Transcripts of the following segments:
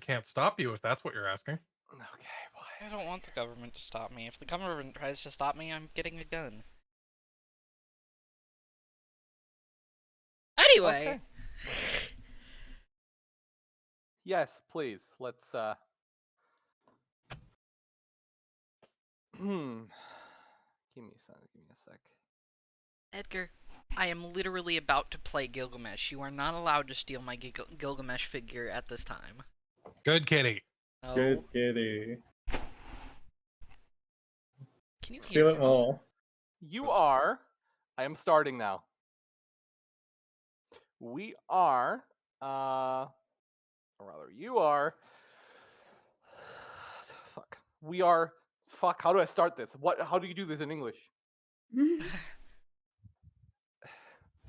can't stop you if that's what you're asking. Okay, I don't want the government to stop me. If the government tries to stop me, I'm getting a gun. Anyway. Okay. Yes, please. Let's Give me a sec. Edgar, I am literally about to play Gilgamesh. You are not allowed to steal my Gilgamesh figure at this time. Good kitty. No. Good kitty. Can you Steal hear it me? all. You Oops. are. I am starting now. We are. Or rather, you are. Fuck. We are. Fuck. How do I start this? What? How do you do this in English?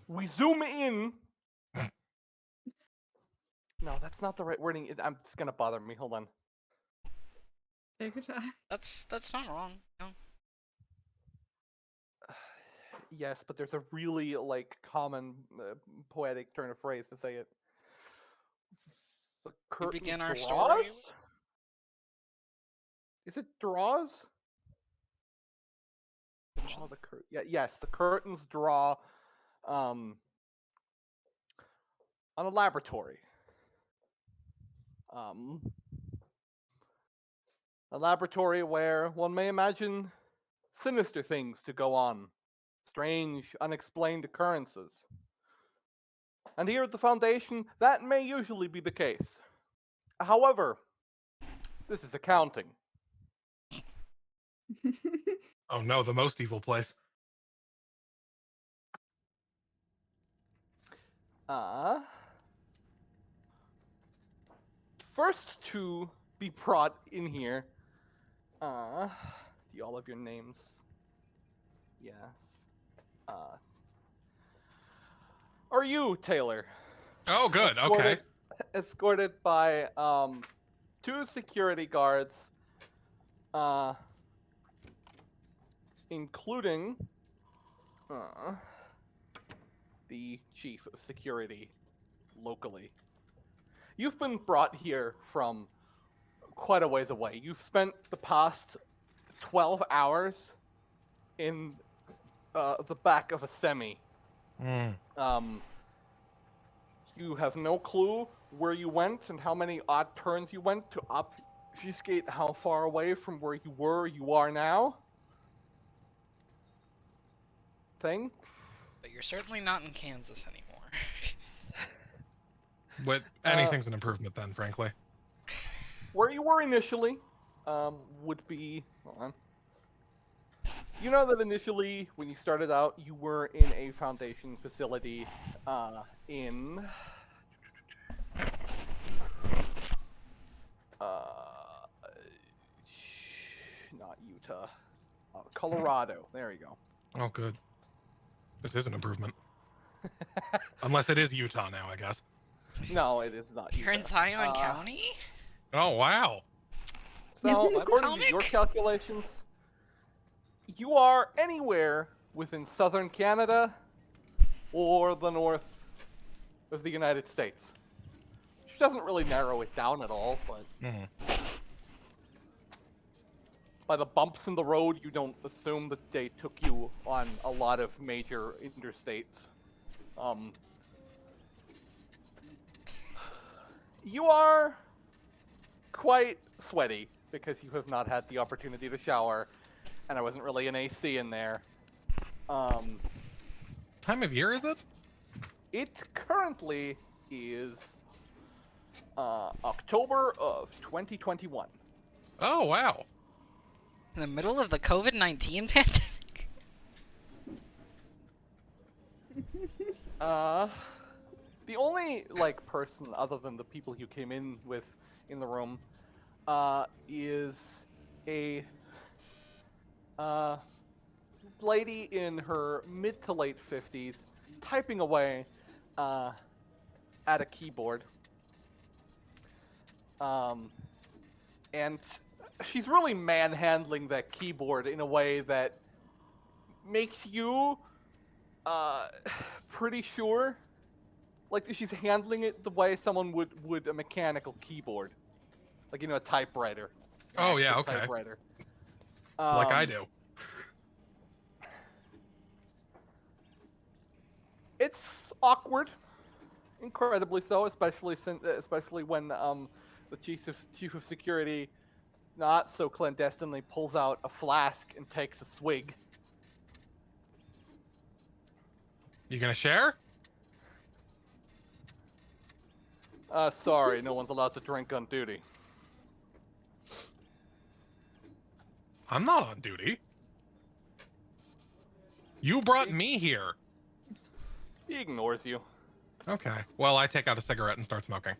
We zoom in. No, that's not the right wording. It's gonna bother me. Hold on. Take your time. That's not wrong. No. Yes, but there's a really common poetic turn of phrase to say it. The We curtain begin our draws? story. Is it draws? Oh, yes, the curtains draw on a laboratory. A laboratory where one may imagine sinister things to go on, strange, unexplained occurrences. And here at the Foundation, that may usually be the case. However, this is accounting. Oh no, the most evil place. First to be brought in here, do all of your names? Yes. Are you, Taylor? Oh, good. Okay. Escorted by two security guards, including the chief of security locally. You've been brought here from quite a ways away. You've spent the past 12 hours in the back of a semi. You have no clue where you went and how many odd turns you went to obfuscate how far away from where you are now. Thing. But you're certainly not in Kansas anymore. But anything's an improvement then, frankly. Where you were initially would be... Hold on. You know that initially, when you started out, you were in a Foundation facility in... not Utah. Colorado. There you go. Oh, good. This is an improvement. Unless it is Utah now, I guess. No, it is not You're in Utah. Zion County? Oh, wow. So, according to your Webcomic? calculations, you are anywhere within southern Canada or the north of the United States. Which doesn't really narrow it down at all, but by the bumps in the road, you don't assume that they took you on a lot of major interstates. You are quite sweaty because you have not had the opportunity to shower, and there wasn't really an AC in there. Time of year is it? It currently is October of 2021. Oh, wow. In the middle of the COVID-19 pandemic? The only person other than the people you came in with in the room is a lady in her mid to late 50s typing away at a keyboard. And she's really manhandling that keyboard in a way that makes you pretty sure like she's handling it the way someone would a mechanical keyboard. like a typewriter. Oh, yeah, Actual okay. Typewriter. Like I Um, do. It's awkward, incredibly so, especially when the chief of security, not so clandestinely, pulls out a flask and takes a swig. You gonna share? Sorry, no one's allowed to drink on duty. I'm not on duty. You brought me here. He ignores you. Okay. Well, I take out a cigarette and start smoking.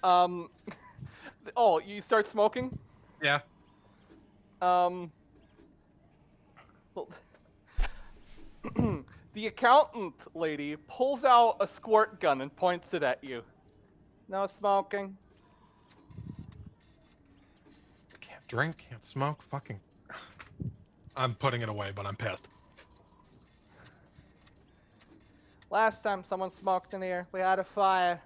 Oh, you start smoking? Yeah. Well, the accountant lady pulls out a squirt gun and points it at you. No smoking. Can't drink, can't smoke, fucking... I'm putting it away, but I'm pissed. Last time someone smoked in here, we had a fire.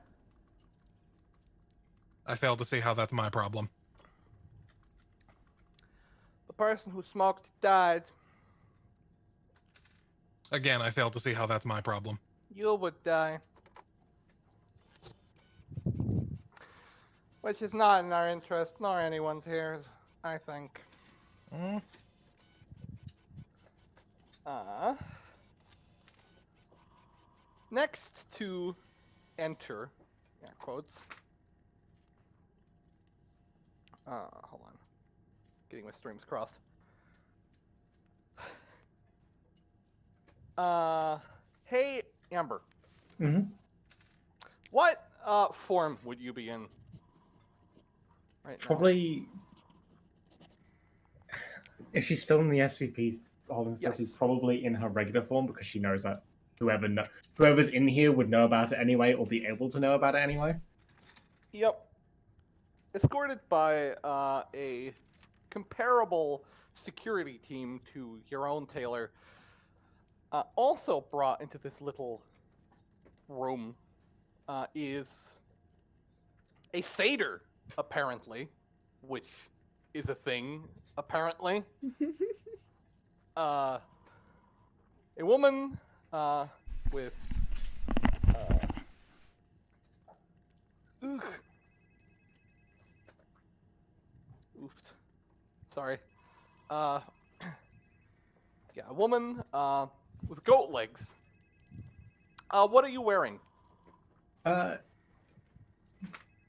I failed to see how that's my problem. The person who smoked died. Again, I failed to see how that's my problem. You would die. Which is not in our interest, nor anyone's here, I think. Mm. Next to enter, air quotes. Hold on. Getting my streams crossed. Hey, Amber. Mm-hmm. What, form would you be in? Right now? Probably, if she's still in the SCP, Yes. she's probably in her regular form because she knows that whoever's in here would know about it anyway, or be able to know about it anyway. Yep. Escorted by a comparable security team to your own, Taylor. Also brought into this little room is a satyr, apparently, which is a thing, apparently. A woman with ugh. Oof. Sorry. Yeah, a woman with goat legs. What are you wearing?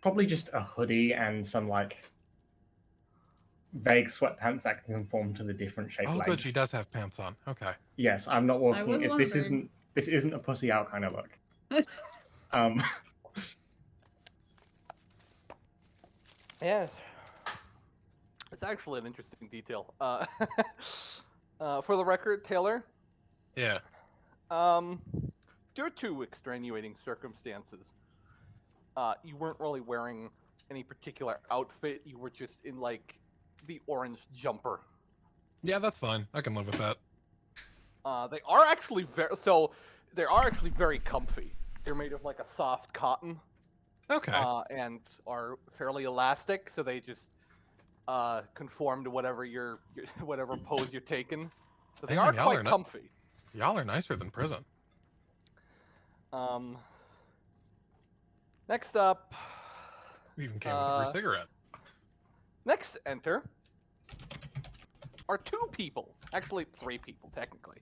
Probably just a hoodie and some like vague sweatpants that can conform to the different shaped Oh, legs. good, she does have pants on. Okay. Yes, I'm not walking. was This wondering. isn't a pussy out kind of look. Um, Yes. It's actually an interesting detail. For the record, Taylor, Yeah. due to extenuating circumstances, you weren't really wearing any particular outfit. You were just in like the orange jumper. Yeah, that's fine. I can live with that. They are actually very comfy. They're made of like a soft cotton, Okay. and are fairly elastic, so they just conform to whatever whatever pose you're taking. So they Damn, are y'all quite are not- comfy. Y'all are nicer than prison. Next up, We even came with a free cigarette. next to enter are two people. Actually, three people, technically.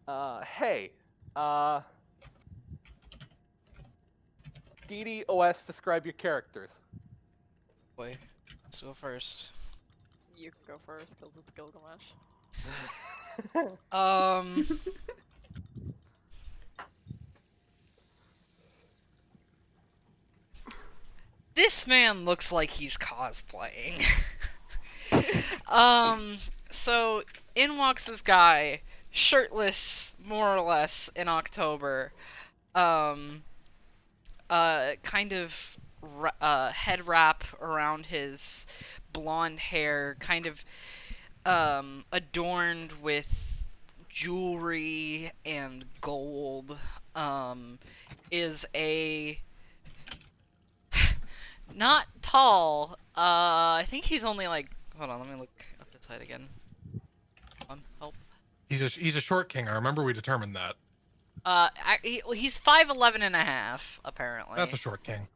Hey, DDoS, describe your characters. Boy, let's go first. You can go first, because it's Gilgamesh. This man looks like he's cosplaying. So in walks this guy, shirtless, more or less, in October. Kind of head wrap around his blonde hair, kind of adorned with jewelry and gold, is a not tall. I think he's only like. Hold on, let me look up his height again. Help. He's a short king. I remember we determined that. He's 5'11" and a half, apparently. That's a short king.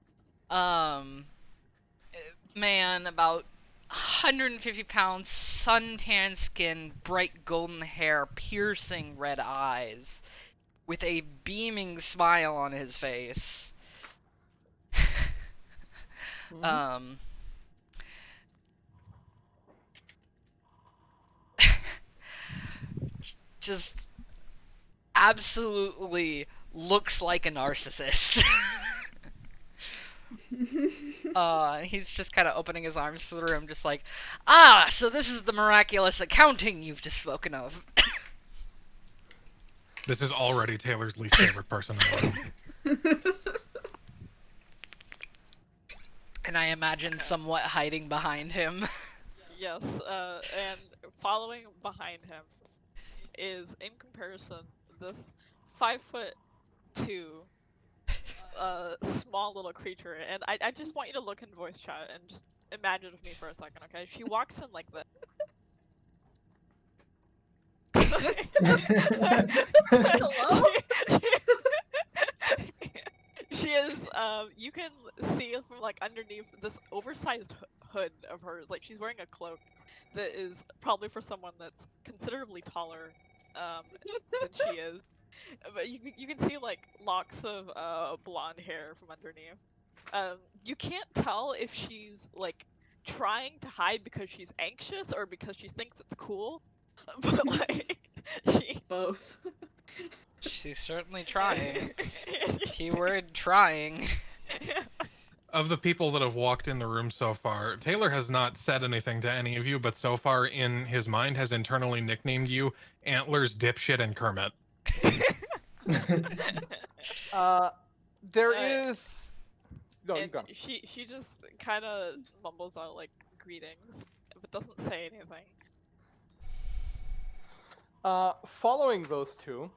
Man, about 150 pounds, sun-tanned skin, bright golden hair, piercing red eyes, with a beaming smile on his face. Just absolutely looks like a narcissist. He's just kind of opening his arms to the room, just like, ah, so this is the miraculous accounting you've just spoken of. This is already Taylor's least favorite person in the room. And I imagine somewhat hiding behind him. Yes, and following behind him is, in comparison, this 5'2" small little creature, and I just want you to look in voice chat and just imagine with me for a second, okay? She walks in like this. Hello? She is, you can see from like underneath this oversized hood of hers, like she's wearing a cloak that is probably for someone that's considerably taller than she is. But you can see like locks of blonde hair from underneath. You can't tell if she's like trying to hide because she's anxious or because she thinks it's cool. But like she Both. She's certainly trying. Keyword trying. Of the people that have walked in the room so far, Taylor has not said anything to any of you, but so far in his mind has internally nicknamed you Antlers, Dipshit, and Kermit. There Uh, is. No, you and go. she just kind of mumbles out like greetings, but doesn't say anything. Following those two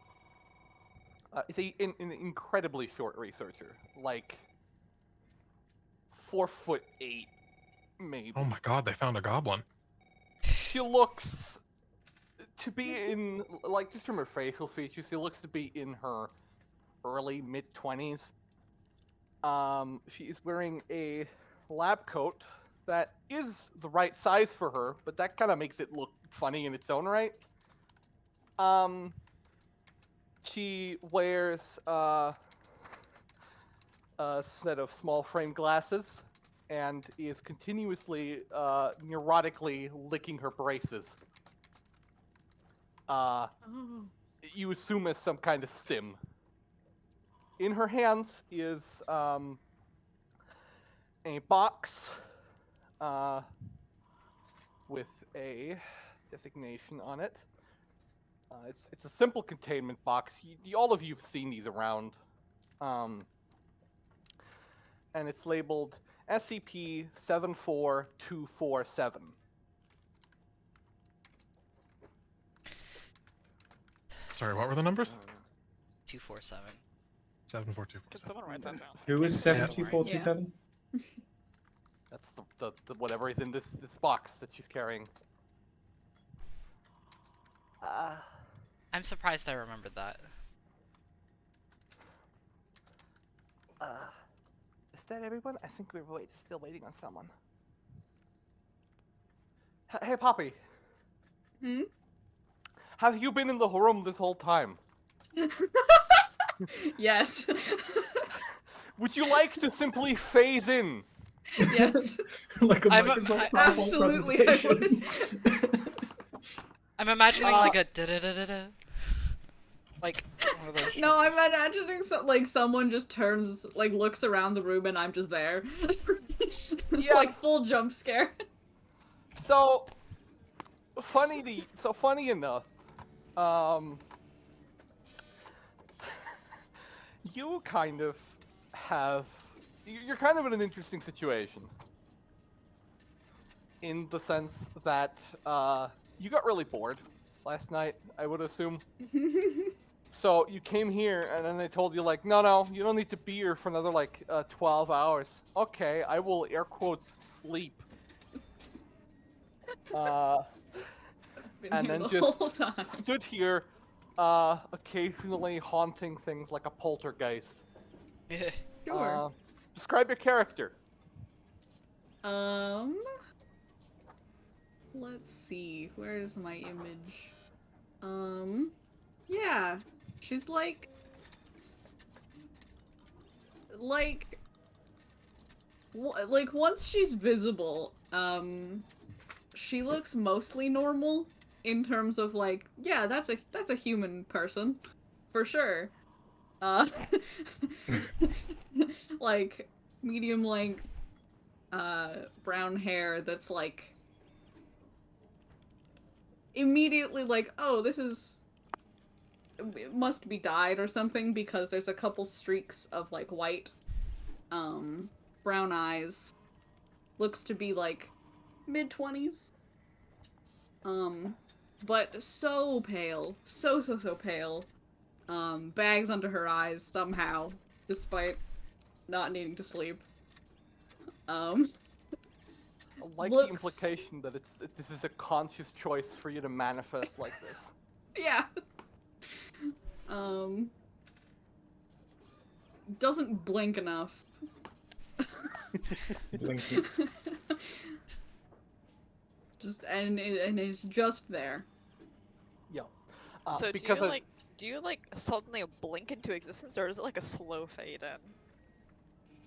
is an incredibly short researcher, like 4'8", maybe. Oh my god, they found a goblin. She looks to be in, like, just from her facial features, she looks to be in her early mid-20s. She is wearing a lab coat that is the right size for her, but that kind of makes it look funny in its own right. She wears a set of small frame glasses and is continuously neurotically licking her braces. Oh. You assume as some kind of stim. In her hands is a box with a designation on it. It's a simple containment box. All of you have seen these around. And it's labeled SCP-74247. Sorry, what were the numbers? 247. 74247. Can someone write that down? Who is 72427? That's the whatever is in this box that she's carrying. I'm surprised I remembered that. Is that everyone? I think we're still waiting on someone. Hey, Poppy. Hmm? Have you been in the room this whole time? Yes. Would you like to simply phase in? Yes. Like a I'm Microsoft PowerPoint Absolutely, I presentation. I'm imagining like a da-da-da-da-da. Like one of those. No, I'm imagining someone just turns, looks around the room and I'm just there. Yeah. Like full jump scare. So funny enough, you kind of have, you're kind of in an interesting situation. In the sense that you got really bored last night, I would assume. So you came here, and then they told you like, no, you don't need to be here for another like 12 hours. Okay, I will air quotes sleep. Been And here then the just whole time. stood here, occasionally haunting things like a poltergeist. Sure. Describe your character. Let's see. Where is my image? Yeah. She's like once she's visible, she looks mostly normal in terms of like, yeah, that's a human person for sure. Like medium length brown hair that's like immediately like, oh, it must be dyed or something because there's a couple streaks of like white. Brown eyes. Looks to be like mid-20s. But so pale. So pale. Bags under her eyes somehow, despite not needing to sleep. I like the Looks- implication that this is a conscious choice for you to manifest like this. Yeah. Doesn't blink enough. Blinky. and is just there. Yeah. So do because you do you suddenly blink into existence, or is it like a slow fade in?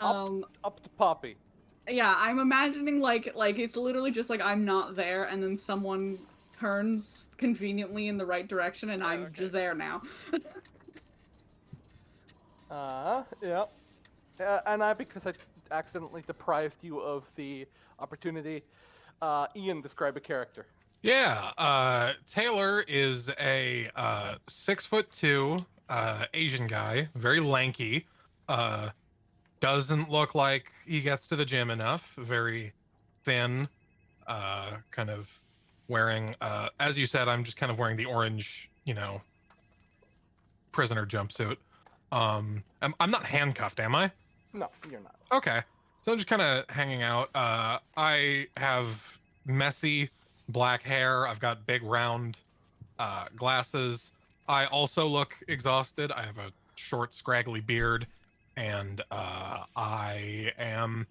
up to Poppy. Yeah, I'm imagining like it's literally just like I'm not there, and then someone turns conveniently in the right direction, and I'm okay. just there now. Yeah. And because I accidentally deprived you of the opportunity, Ian, describe a character. Yeah, Taylor is a 6'2" Asian guy, very lanky. Doesn't look like he gets to the gym enough. Very thin. Kind of wearing, as you said, I'm just kind of wearing the orange, prisoner jumpsuit. I'm not handcuffed, am I? No, you're not. Okay. So I'm just kind of hanging out. I have messy black hair. I've got big round glasses. I also look exhausted. I have a short, scraggly beard, and I am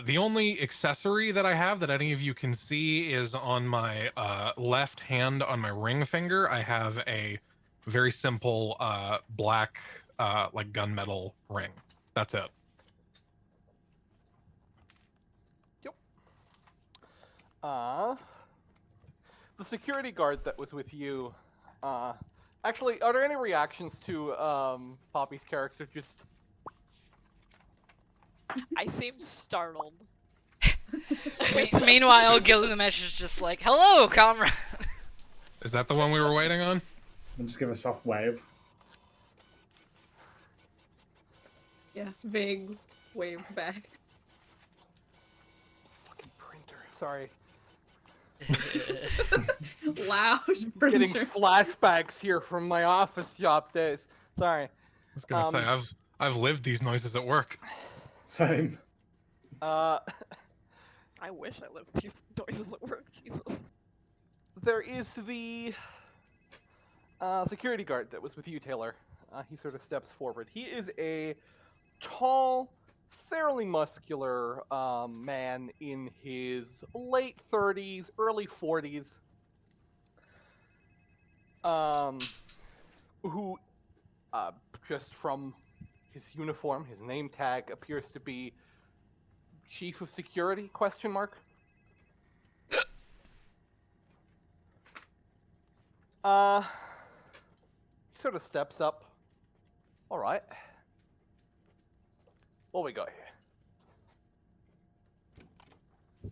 the only accessory that I have that any of you can see is on my left hand on my ring finger. I have a very simple black like gunmetal ring. That's it. The security guard that was with you, actually, are there any reactions to Poppy's character? Just I seem startled. Meanwhile, Gilgamesh is just like, "Hello, comrade." Is that the one we were waiting on? I'll just give a soft wave. Yeah, vague wave back. fucking printer. Sorry. Loud Getting printer. flashbacks here from my office job days. Sorry. I was gonna say I've lived these noises at work. Same. Uh, I wish I lived these noises at work. Jesus. there is the security guard that was with you, Taylor. He sort of steps forward. He is a tall, fairly muscular man in his late 30s, early 40s. Who, just from his uniform, his name tag appears to be Chief of Security, question mark. He sort of steps up. All right. What we got here? He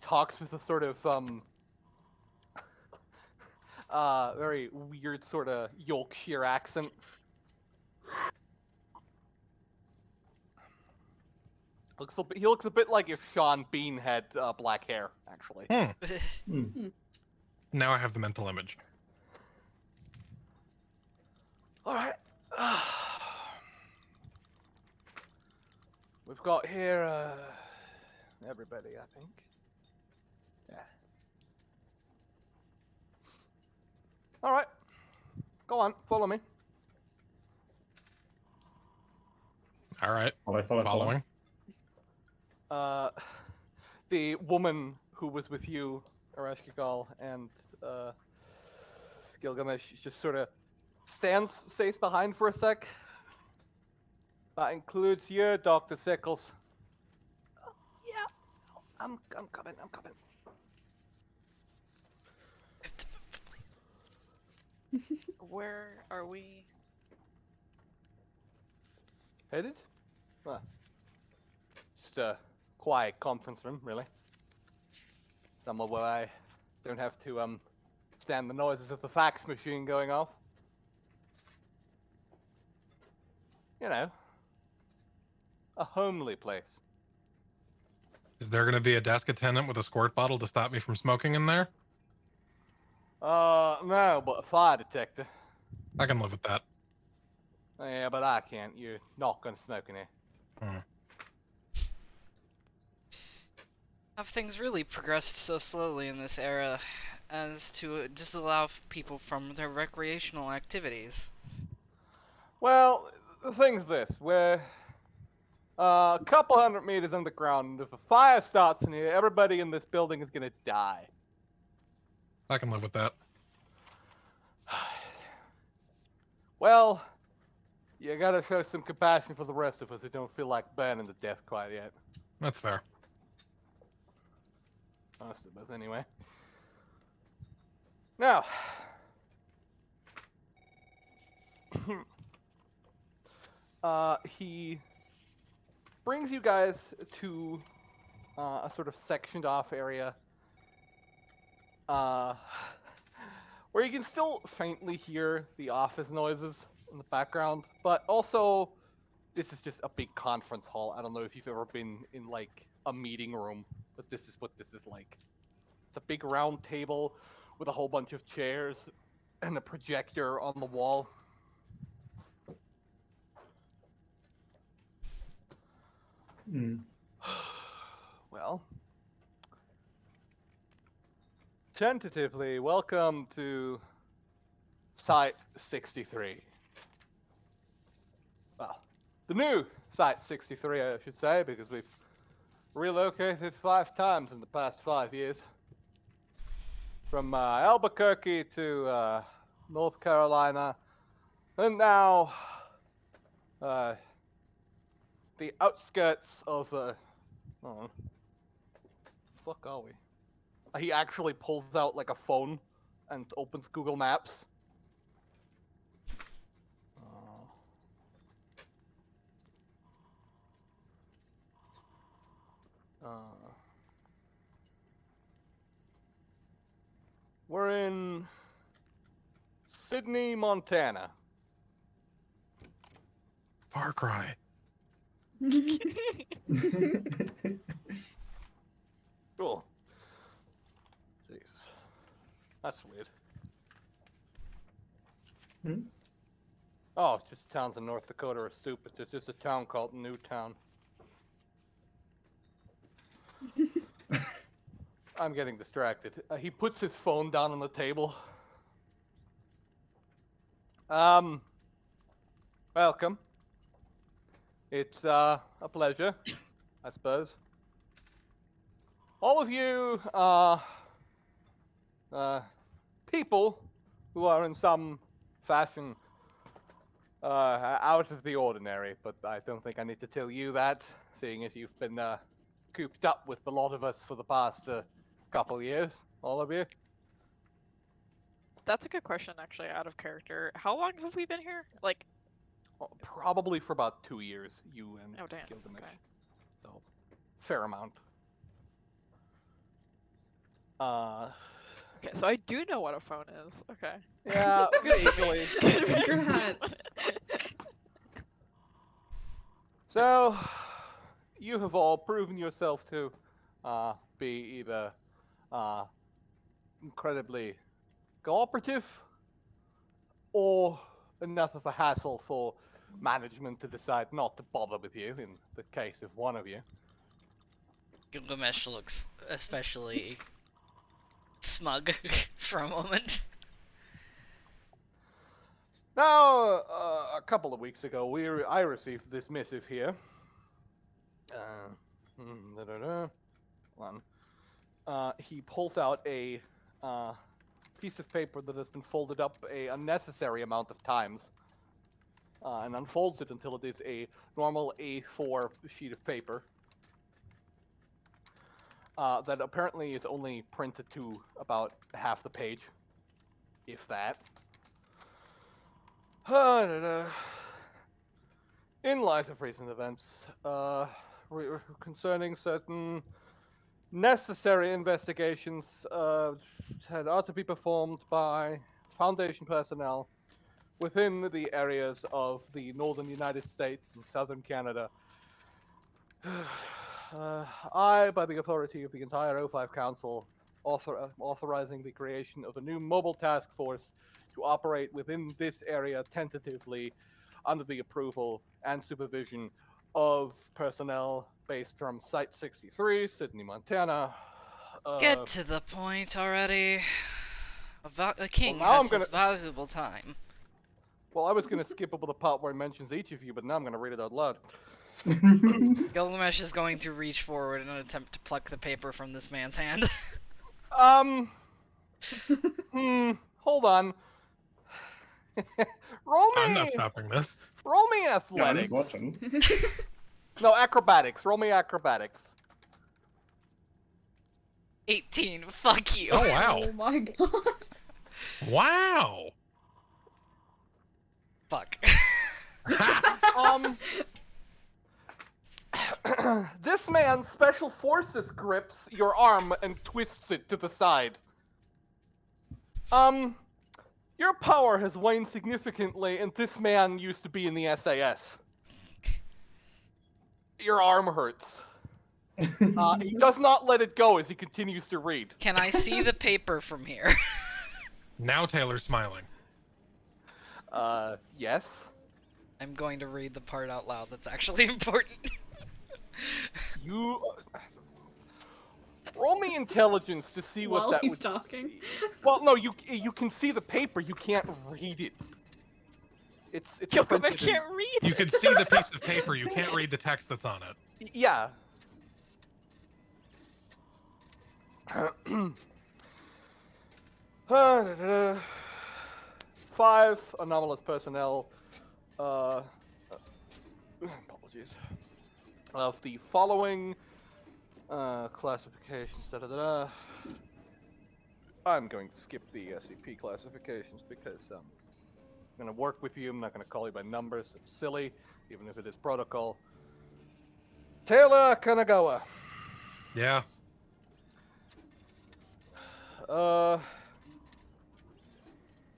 talks with a sort of very weird sort of Yorkshire accent. He looks a bit like if Sean Bean had black hair, actually. Now I have the mental image. All right. We've got here everybody, I think. Yeah. All right. Go on, follow me. All right, Follow. following. The woman who was with you, Ereshkigal, and Gilgamesh just sort of stays behind for a sec. That includes you, Dr. Sickles. Oh, yeah, I'm coming. Where are we? Headed? Well, just a quiet conference room, really. Somewhere where I don't have to stand the noises of the fax machine going off. You know, a homely place. Is there going to be a desk attendant with a squirt bottle to stop me from smoking in there? No, but a fire detector. I can live with that. Yeah, but I can't. You're not gonna smoke in here. Have things really progressed so slowly in this era as to disallow people from their recreational activities? Well, the thing's this: we're a couple 100 meters underground, and if a fire starts in here, everybody in this building is gonna die. I can live with that. Well, you gotta show some compassion for the rest of us who don't feel like burning to death quite yet. That's fair. Most of us, anyway. Now, he brings you guys to a sort of sectioned off area where you can still faintly hear the office noises in the background, but also this is just a big conference hall. I don't know if you've ever been in like a meeting room, but this is what this is like. It's a big round table with a whole bunch of chairs and a projector on the wall. Well, tentatively, welcome to Site 63. Well, the new Site 63, I should say, because we've relocated 5 times in the past 5 years. From Albuquerque to North Carolina, and now the outskirts of oh, fuck are we? He actually pulls out like a phone and opens Google Maps. We're in Sydney, Montana. Far Cry. Cool. Jesus. That's weird. Oh, it's just towns in North Dakota are stupid. There's just a town called Newtown. I'm getting distracted. He puts his phone down on the table. Welcome. It's a pleasure, I suppose. All of you are people who are in some fashion out of the ordinary, but I don't think I need to tell you that, seeing as you've been cooped up with a lot of us for the past couple years, all of you. That's a good question, actually, out of character. How long have we been here? Like, Probably for about 2 years, you and oh damn, Gilgamesh. okay. So, fair amount. Okay, so I do know what a phone is. Okay. Yeah, basically. Congrats. So, you have all proven yourself to be either incredibly cooperative or enough of a hassle for management to decide not to bother with you in the case of one of you. Gilgamesh looks especially smug for a moment. Now, a couple of weeks ago, I received this missive here. One. He pulls out a piece of paper that has been folded up a unnecessary amount of times, and unfolds it until it is a normal A4 sheet of paper. That apparently is only printed to about half the page, if that. In light of recent events, concerning certain necessary investigations had ought to be performed by Foundation personnel within the areas of the northern United States and southern Canada. I, by the authority of the entire O5 Council, authorizing the creation of a new mobile task force to operate within this area tentatively under the approval and supervision of personnel based from Site 63, Sydney, Montana. Get to the point already. A king Well, now has I'm his valuable time. Well, I was going to skip over the part where it mentions each of you, but now I'm going to read it out loud. Gilgamesh is going to reach forward in an attempt to pluck the paper from this man's hand. Hold on. I'm not stopping this. Roll me Yeah, I'm athletics. just watching. No, acrobatics. Roll me acrobatics. 18. Fuck you. Oh wow! Oh my god. Wow! Fuck. This man special forces grips your arm and twists it to the side. Your power has waned significantly, and this man used to be in the SAS. Your arm hurts. He does not let it go as he continues to read. Can I see the paper from here? Now Taylor's smiling. Yes. I'm going to read the part out loud that's actually important. You roll me intelligence to see what While that he's would. talking. Well, no, you can see the paper. You can't read it. It's Gilgamesh printed in- can't read. You can see the piece of paper, you can't read the text that's on it. Yeah. Five anomalous personnel. Apologies. Of the following classifications. I'm going to skip the SCP classifications because I'm going to work with you. I'm not going to call you by numbers. It's silly, even if it is protocol. Taylor Kanagawa. Yeah.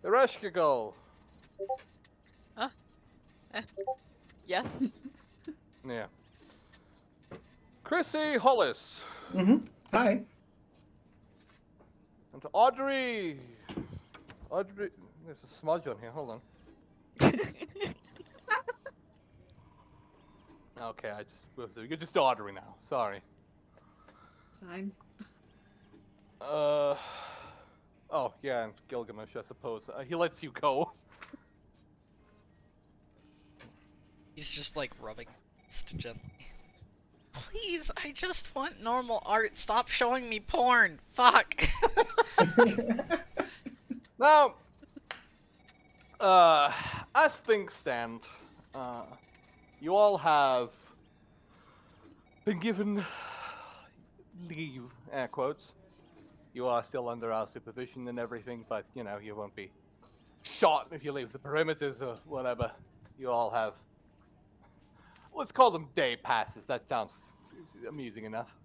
Ereshkigal. Yes. Yeah. Chrissy Hollis. Hi. And to Audrey. There's a smudge on here. Hold on. Okay, you're just Audrey now. Sorry. Fine. Oh yeah, and Gilgamesh, I suppose. He lets you go. He's just like rubbing gently. Please, I just want normal art. Stop showing me porn. Fuck. Now, as things stand, you all have been given leave, air quotes. You are still under our supervision and everything, but, you know, you won't be shot if you leave the perimeters or whatever. You all have, let's call them day passes. That sounds amusing enough.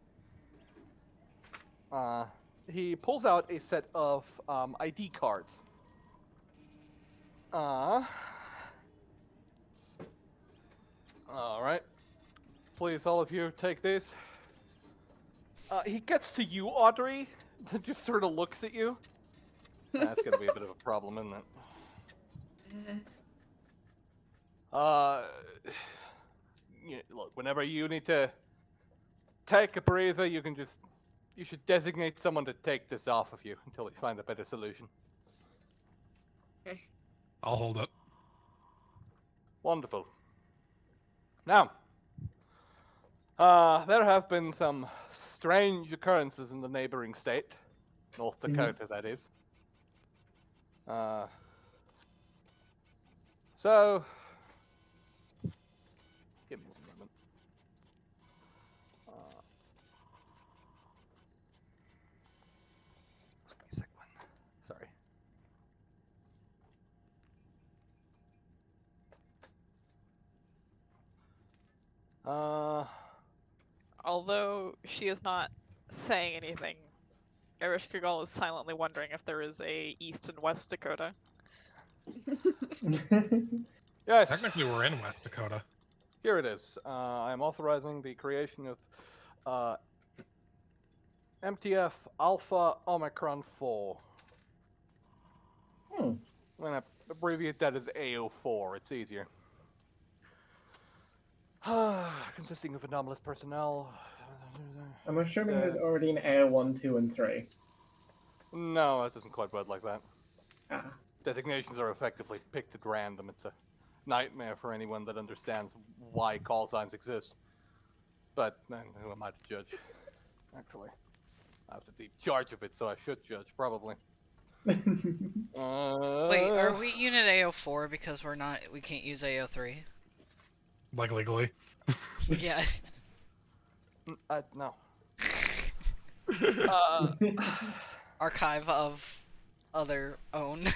He pulls out a set of ID cards. Alright. please, all of you, take these. He gets to you, Audrey, and just sort of looks at you. That's gonna be a bit of a problem, isn't it? Look, whenever you need to take a breather, you should designate someone to take this off of you until we find a better solution. Okay. I'll hold it. Wonderful. Now, there have been some strange occurrences in the neighboring state, North Dakota, that is. So, give me one moment. Just give me a second. Sorry. Although she is not saying anything, Irish Kigal is silently wondering if there is a East and West Dakota. Yes. Technically, we're in West Dakota. Here it is. I am authorizing the creation of MTF Alpha Omicron 4. Hmm. I'm gonna abbreviate that as AO4. It's easier. Consisting of anomalous personnel. I'm assuming there's already an Air 1, 2, and 3. No, it doesn't quite work like that. Ah. Designations are effectively picked at random. It's a nightmare for anyone that understands why call signs exist. But who am I to judge? Actually, I have to be in charge of it, so I should judge, probably. Wait, are we Unit AO4 because we can't use AO3? Like legally. Yeah. No. Archive of other own.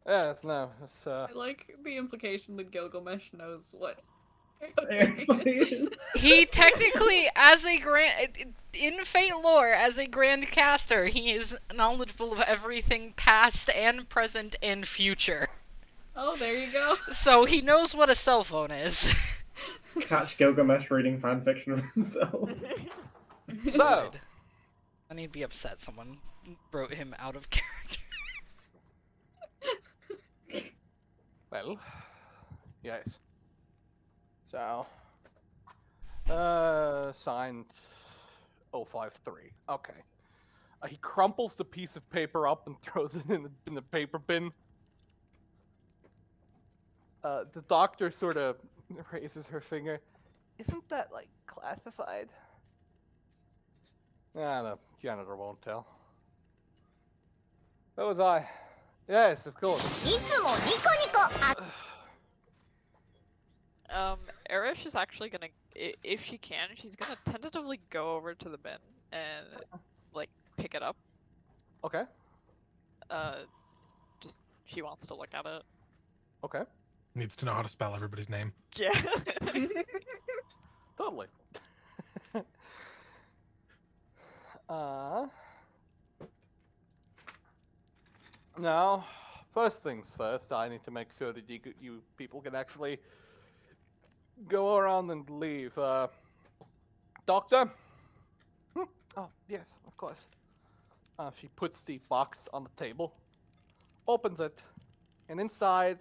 Yeah, no. It's, I like the implication that Gilgamesh knows what. He technically, as a in Fate lore, as a Grand Caster, he is knowledgeable of everything past and present and future. Oh, there you go. So he knows what a cell phone is. Catch Gilgamesh reading fanfiction of himself. So, And he'd be upset someone wrote him out of character. well, yes. So, signed 053. Okay. He crumples the piece of paper up and throws it in the paper bin. The doctor sort of raises her finger. Isn't that, like, classified? The janitor won't tell. So was I. Yes, of course. Erish is actually gonna, if she can, she's gonna tentatively go over to the bin and, like, pick it up. Okay. Just, she wants to look at it. Okay. Needs to know how to spell everybody's name. Yeah. Totally. Now, first things first, I need to make sure that you people can actually go around and leave. Doctor? Oh, yes, of course. She puts the box on the table, opens it, and inside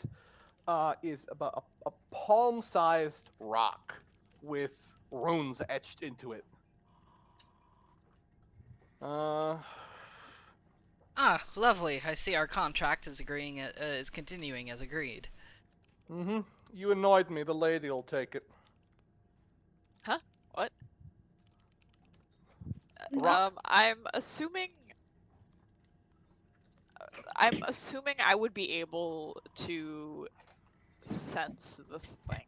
is about a palm-sized rock with runes etched into it. Ah, lovely. I see our contract is is continuing as agreed. Mm-hmm. You annoyed me. The lady'll take it. Huh? What? Rock. I'm assuming I would be able to sense this thing.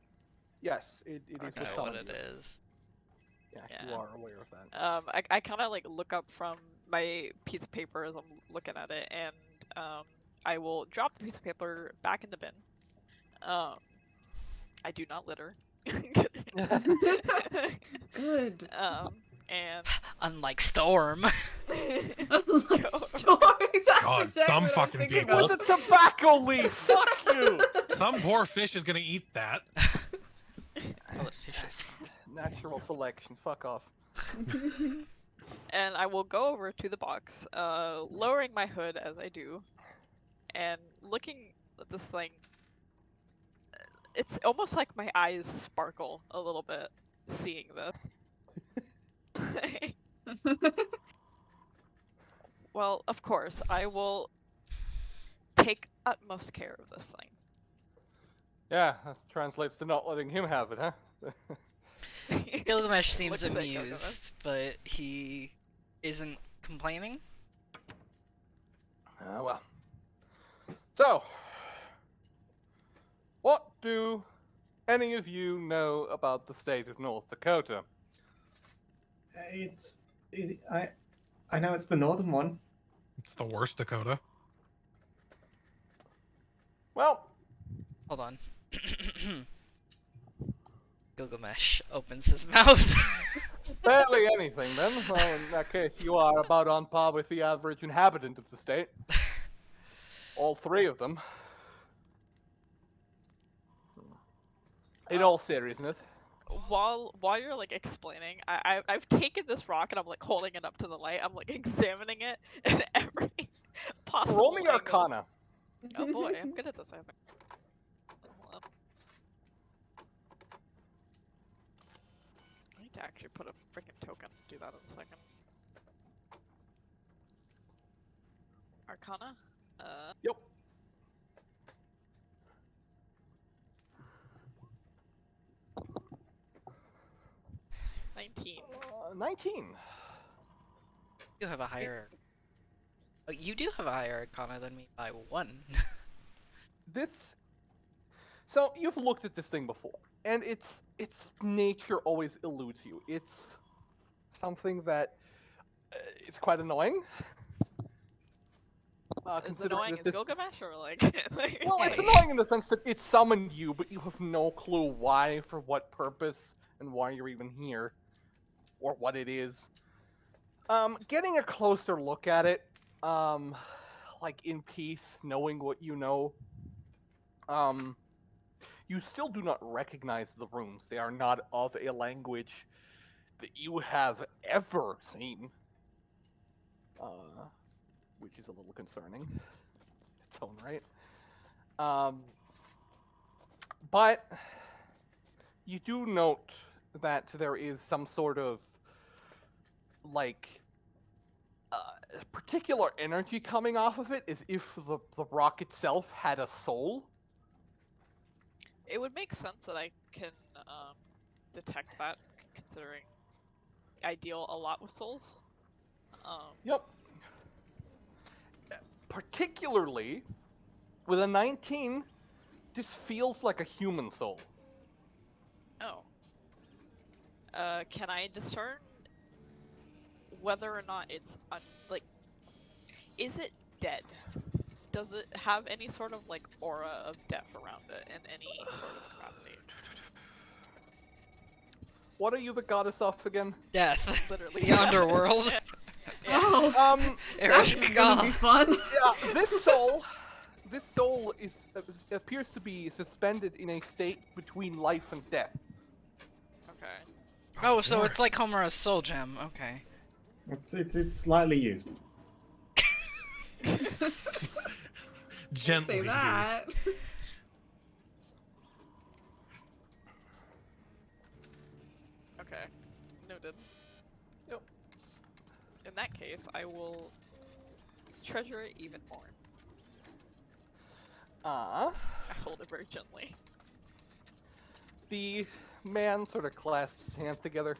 Yes, it is I with know some what of it you. is. Yeah, Yeah. you are aware of that. I kind of like look up from my piece of paper as I'm looking at it, and I will drop the piece of paper back in the bin. I do not litter. Good. And Unlike Storm. Like stories. That's God, exactly some what I was fucking thinking people. of. It's a tobacco leaf. Fuck you. Some poor fish is gonna eat that. Politicians. Natural selection. Fuck off. And I will go over to the box, lowering my hood as I do, and looking at this thing. It's almost like my eyes sparkle a little bit seeing this. Well, of course, I will take utmost care of this thing. Yeah, that translates to not letting him have it, huh? Gilgamesh seems Looks like Gilgamesh. amused, but he isn't complaining. Well. So, what do any of you know about the state of North Dakota? I know it's the northern one. It's the worst Dakota. Well, Hold on. Gilgamesh opens his mouth. barely anything then. Well, in that case, you are about on par with the average inhabitant of the state. All three of them. In all seriousness. While you're like explaining, I've taken this rock and I'm like holding it up to the light. I'm like examining it in every possible Roll me angle. Arcana. Oh boy, I'm good at this. I think. Hold on. I need to actually put a freaking token. Do that in a second. Arcana. Yep. Uh, 19. 19. You have a higher. Oh, you do have a higher Arcana than me by 1. This. So you've looked at this thing before, and its nature always eludes you. It's something that is quite annoying. Is Considering annoying that as this- Gilgamesh or like? Well, it's annoying in the sense that it summoned you, but you have no clue why, for what purpose, and why you're even here, or what it is. Getting a closer look at it, like in peace, knowing what you know, you still do not recognize the runes. They are not of a language that you have ever seen. Which is a little concerning in its own right. But you do note that there is some sort of like particular energy coming off of it, as if the rock itself had a soul. It would make sense that I can detect that, considering I deal a lot with souls. Yep. Particularly with a 19, this feels like a human soul. Oh. Can I discern whether or not it's like, is it dead? Does it have any sort of like aura of death around it in any sort of capacity? What are you the goddess of again? Death. Literally. The underworld. Oh, that's gonna be Ereshkigal. fun. Yeah, this soul is appears to be suspended in a state between life and death. Okay. Oh, so Lord. it's like Homer's soul gem. Okay. It's slightly used. Gently Say that. Okay. Noted. Yep. In that case, I will treasure it even more. I hold it very gently. The man sort of clasps his hands together.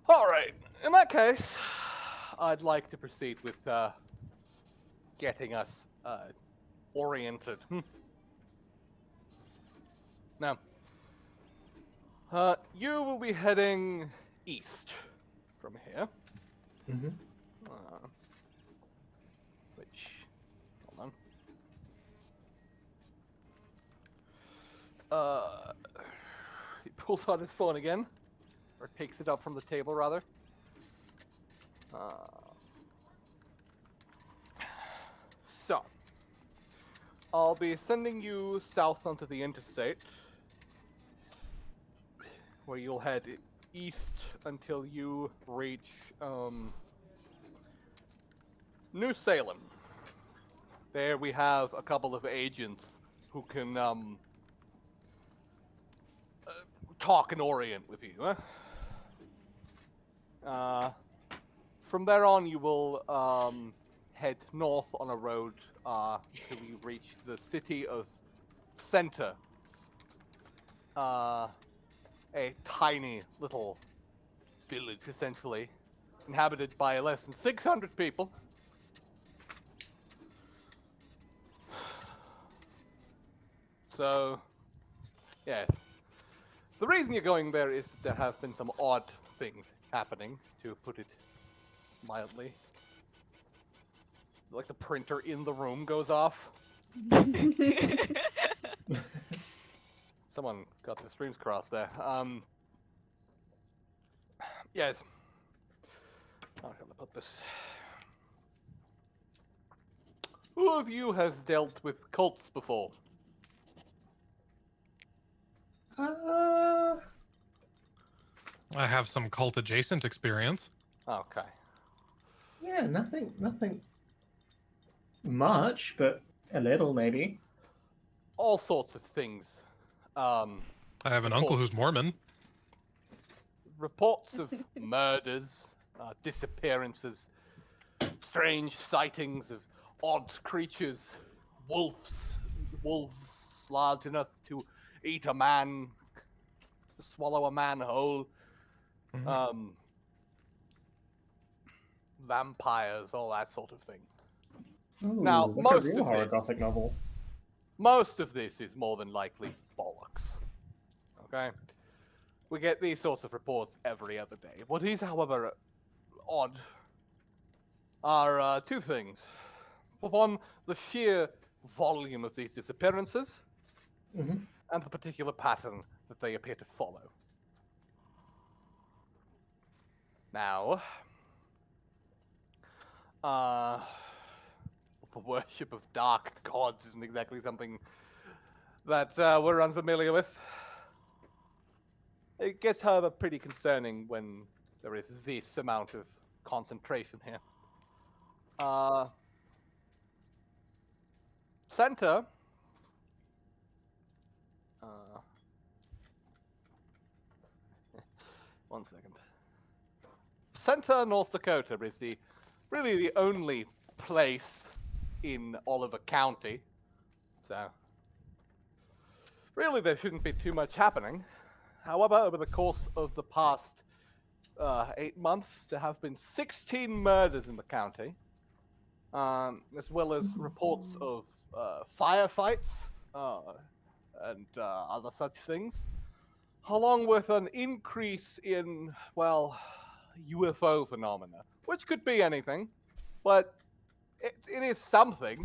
Alright, in that case, I'd like to proceed with getting us oriented. Now, you will be heading east from here. Mm-hmm. Which, hold on. He pulls out his phone again, or takes it up from the table rather. So, I'll be sending you south onto the interstate. where you'll head east until you reach New Salem. There we have a couple of agents who can talk and orient with you. From there on, you will head north on a road until you reach the city of Center. A tiny little village, essentially, inhabited by less than 600 people. So, yes. The reason you're going there is there have been some odd things happening, to put it mildly. Like the printer in the room goes off. Someone got their streams crossed there. Yes. How shall I put this? Who of you has dealt with cults before? I have some cult adjacent experience. Okay. Yeah, nothing much, but a little maybe. All sorts of things. I have an uncle who's Mormon. Reports of murders, disappearances, strange sightings of odd creatures, wolves large enough to eat a man, to swallow a man whole, vampires, all that sort of thing. Ooh, Now, like a most real of horror this- gothic novel. Most of this is more than likely bollocks. Okay? We get these sorts of reports every other day. What is, however, odd are two things. For one, the sheer volume of these disappearances, Mhm. and the particular pattern that they appear to follow. Now, the worship of dark gods isn't exactly something that we're unfamiliar with. It gets, however, pretty concerning when there is this amount of concentration here. Center. One second. Center, North Dakota is really the only place in Oliver County. So, really there shouldn't be too much happening. However, over the course of the past 8 months, there have been 16 murders in the county, as well as reports of firefights and other such things, along with an increase in, well, UFO phenomena, which could be anything, but it is something.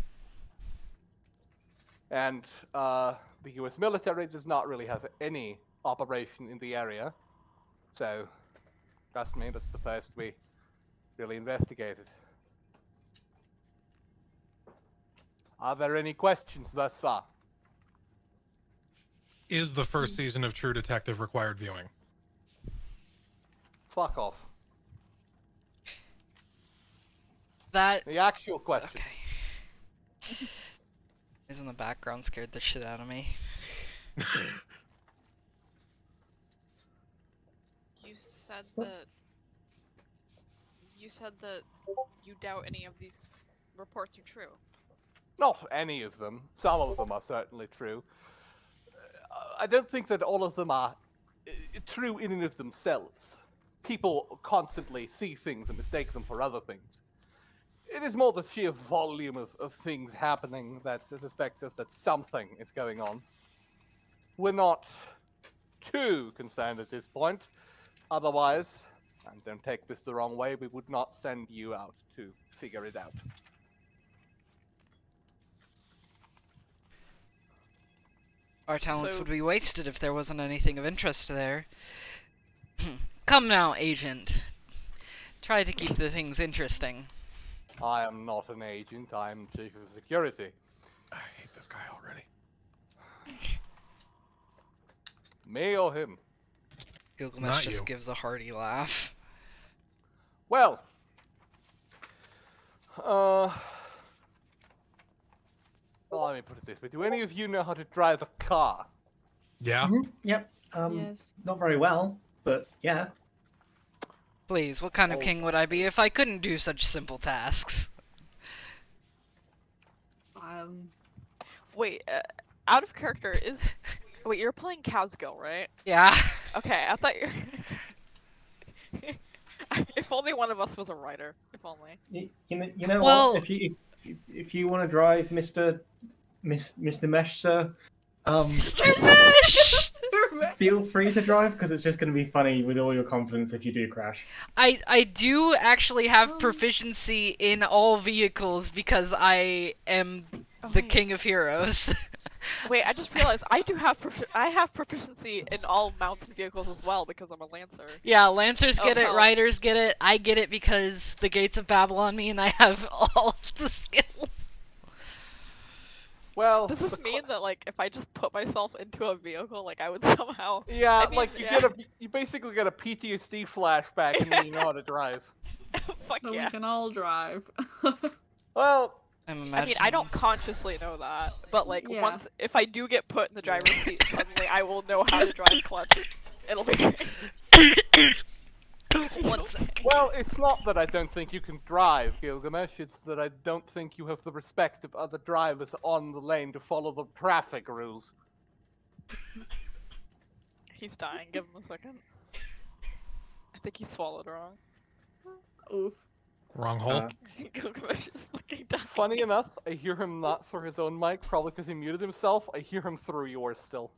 And the US military does not really have any operation in the area, so trust me, that's the first we really investigated. Are there any questions thus far? Is the first season of True Detective required viewing? Fuck off. That The actual question. okay. Is in the background scared the shit out of me. You said So- that. You said that you doubt any of these reports are true. Not any of them. Some of them are certainly true. I don't think that all of them are true in and of themselves. People constantly see things and mistake them for other things. It is more the sheer volume of things happening that suspects us that something is going on. We're not too concerned at this point. Otherwise, and don't take this the wrong way, we would not send you out to figure it out. Our talents So- would be wasted if there wasn't anything of interest there. Come now, agent. Try to keep the things interesting. I am not an agent, I'm chief of security. I hate this guy already. Me or him? Gilgamesh Not just you. gives a hearty laugh. Well, well, let me put it this way: do any of you know how to drive a car? Yeah. Yep. Yes. Not very well, but yeah. Please, what kind of Oh. king would I be if I couldn't do such simple tasks? Wait, out of character is. Wait, you're playing Kazgil, right? Yeah. Okay, I thought you. If only one of us was a writer. If only. You know Well- what? If you want to drive Mr. Mesh, sir, Mr. Mesh! feel free to drive because it's just going to be funny with all your confidence if you do crash. I do actually have proficiency in all vehicles because I am the wait. king of heroes. Wait, I just realized I do have I have proficiency in all mounts and vehicles as well because I'm a lancer. Yeah, Lancers get Oh, it, hell. Riders get it, I get it because the Gates of Babylon me and I have all the skills. Well, Does this the mean that like if I just put myself into a vehicle, like I would somehow? yeah, I mean, like yeah. you basically get a PTSD flashback, and then you know how to drive. Fuck So yeah. we can all drive. Well, I'm I mean, imagining. I don't consciously know that, but like Yeah. once if I do get put in the driver's seat, suddenly I will know how to drive clutch. It'll be great. One sec. well, it's not that I don't think you can drive, Gilgamesh. It's that I don't think you have the respect of other drivers on the lane to follow the traffic rules. He's dying. Give him a second. I think he swallowed wrong. Oof. Wrong hole. Gilgamesh is fucking dying. Funny enough, I hear him not through his own mic, probably because he muted himself. I hear him through yours still.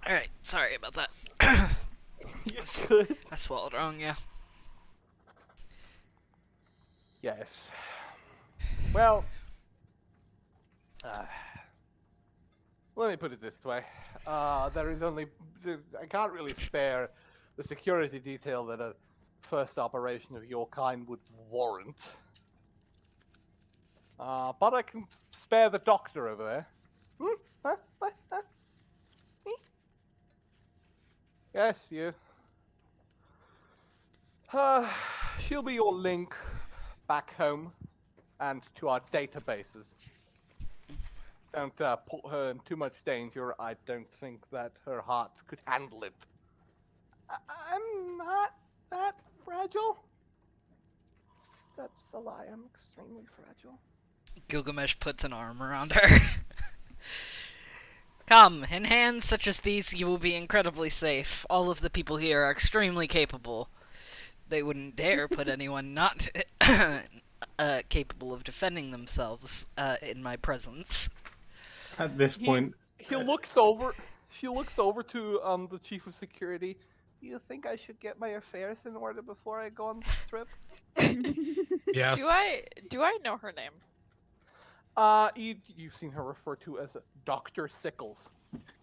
Alright, sorry about that. Yes. Good. I swallowed wrong, yeah. Yes. Well, let me put it this way. There is only... I can't really spare the security detail that a first operation of your kind would warrant. But I can spare the doctor over there. Hmm? Huh? What? Huh? Me? Yes, you. She'll be your link back home and to our databases. Don't put her in too much danger. I don't think that her heart could handle it. I'm not that fragile. That's a lie. I'm extremely fragile. Gilgamesh puts an arm around her. Come, in hands such as these, you will be incredibly safe. All of the people here are extremely capable. They wouldn't dare put anyone not capable of defending themselves in my presence. At this point, He looks over. She looks over to the chief of security. Do you think I should get my affairs in order before I go on this trip? Yes. Do I know her name? You've seen her referred to as Dr. Sickles.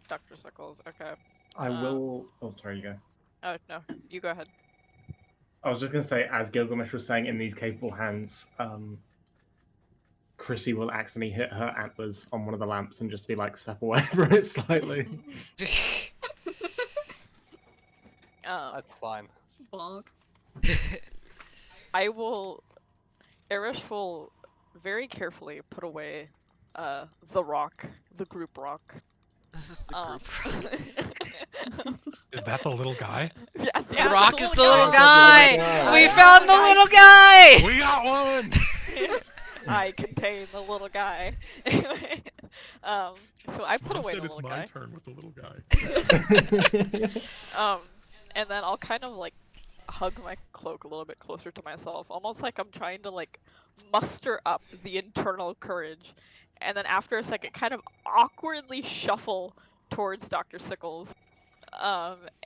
Dr. Sickles. Okay. I will. Oh, sorry, you go. Oh no, you go ahead. I was just going to say, as Gilgamesh was saying, in these capable hands, Chrissy will accidentally hit her antlers on one of the lamps and just be like, step away from it slightly. That's fine. Bonk. I will. Irish will very carefully put away the rock, the group rock. Is that the little guy? Yeah, The rock is the little guy. guy! We found the little guy! We got one! I contain the little guy. So I put Mom away said the it's little my guy. turn with the little guy. And then I'll kind of like hug my cloak a little bit closer to myself, almost like I'm trying to like muster up the internal courage. And then after a second, kind of awkwardly shuffle towards Dr. Sickles,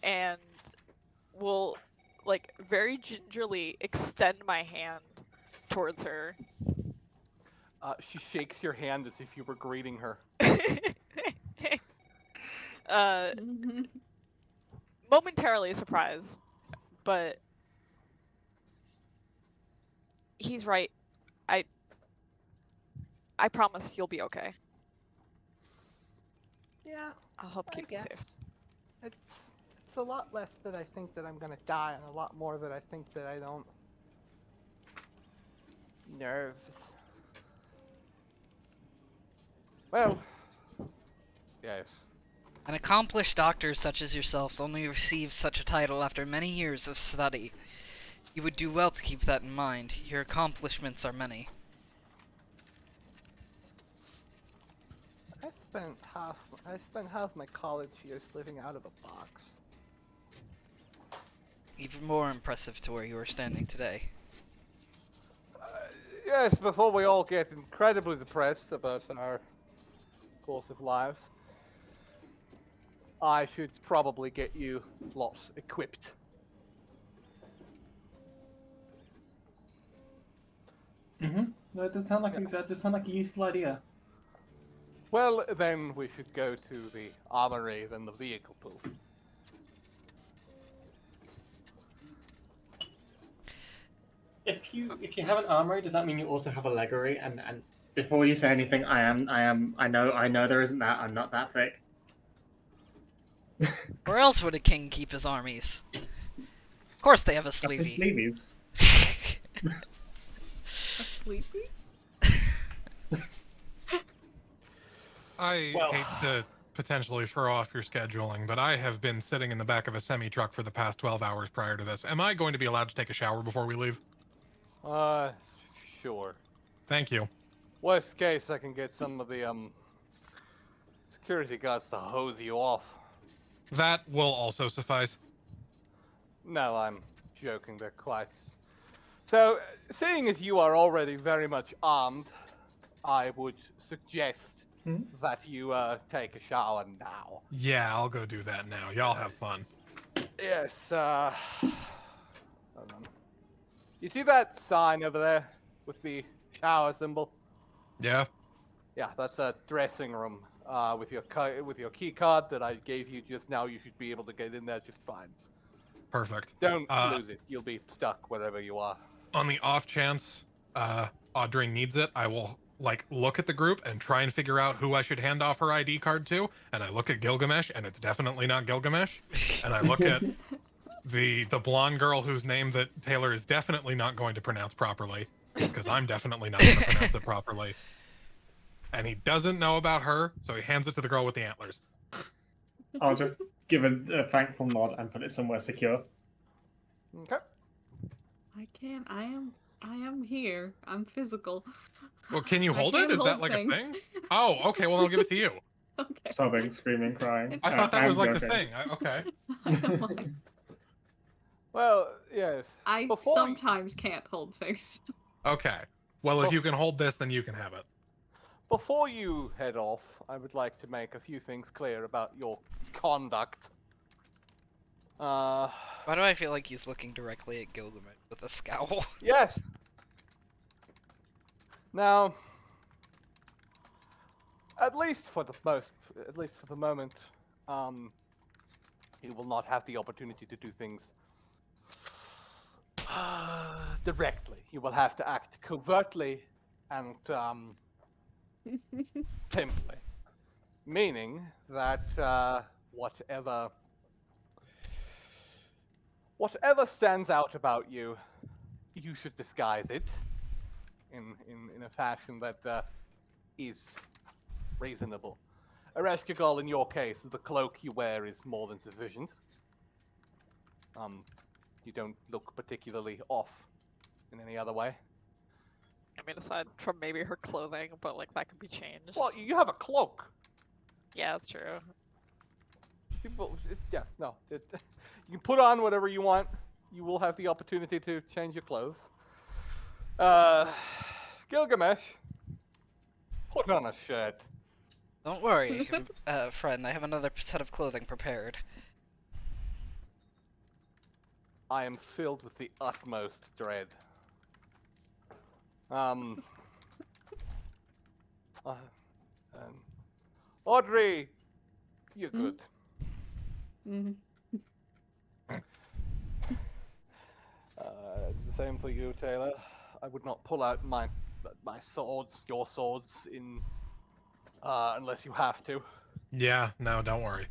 and will like very gingerly extend my hand towards her. She shakes your hand as if you were greeting her. Momentarily surprised, but he's right. I promise you'll be okay. Yeah, I'll help I keep you guess. safe. It's a lot less that I think that I'm gonna die, and a lot more that I think that I don't. Nerves. Well, yes. An accomplished doctor such as yourselves only receives such a title after many years of study. You would do well to keep that in mind. Your accomplishments are many. I spent half my college years living out of a box. Even more impressive to where you are standing today. Yes, before we all get incredibly depressed about our course of lives, I should probably get you lots equipped. No, it does sound like that does sound like a useful idea. Well, then we should go to the armory, then the vehicle pool. If you have an armory, does that mean you also have a leggery? And before you say anything, I know there isn't that. I'm not that thick. Where else would a king keep his armies? Of course they have a That's his sleevey. sleeveys. A sleepy? I Well- hate to potentially throw off your scheduling, but I have been sitting in the back of a semi truck for the past 12 hours prior to this. Am I going to be allowed to take a shower before we leave? Sure. Thank you. Worst case, I can get some of the, security guards to hose you off. That will also suffice. No, I'm joking, they're quite... So, seeing as you are already very much armed, I would suggest that you, take a shower now. Yeah, I'll go do that now. Y'all have fun. Yes, hold on. You see that sign over there with the shower symbol? Yeah? Yeah, that's a dressing room. With your key card that I gave you just now, you should be able to get in there just fine. Perfect. Don't Uh, lose it. You'll be stuck wherever you are. On the off chance Audrey needs it, I will look at the group and try and figure out who I should hand off her ID card to. And I look at Gilgamesh, and it's definitely not Gilgamesh. And I look at the blonde girl whose name that Taylor is definitely not going to pronounce properly, because I'm definitely not going to pronounce it properly. And he doesn't know about her, so he hands it to the girl with the antlers. I'll just give a thankful nod and put it somewhere secure. Okay. I can't. I am here. I'm physical. Well, can you I hold can't it? Is that hold like things. a thing? Oh, okay. Well, I'll give it to you. Okay. Sobbing, screaming, crying. I thought that was I'm like the joking. thing. Okay. I don't mind. Well, yes. I Before you- sometimes can't hold things. Okay. Well, if Well- you can hold this, then you can have it. Before you head off, I would like to make a few things clear about your conduct. Why do I feel like he's looking directly at Gilgamesh with a scowl? Yes. Now, at least for the moment, you will not have the opportunity to do things directly. You will have to act covertly and simply, meaning that whatever stands out about you, you should disguise it in a fashion that is reasonable. Ereshkigal, in your case, the cloak you wear is more than sufficient. You don't look particularly off in any other way. I mean, aside from maybe her clothing, but like that could be changed. Well, you have a cloak. Yeah, that's true. You can put on whatever you want. You will have the opportunity to change your clothes. Gilgamesh, put on a shirt. Don't worry, friend. I have another set of clothing prepared. I am filled with the utmost dread. Audrey, you're Hmm? good. Mhm. The same for you, Taylor. I would not pull out my swords, your swords, unless you have to. Yeah, no, don't worry.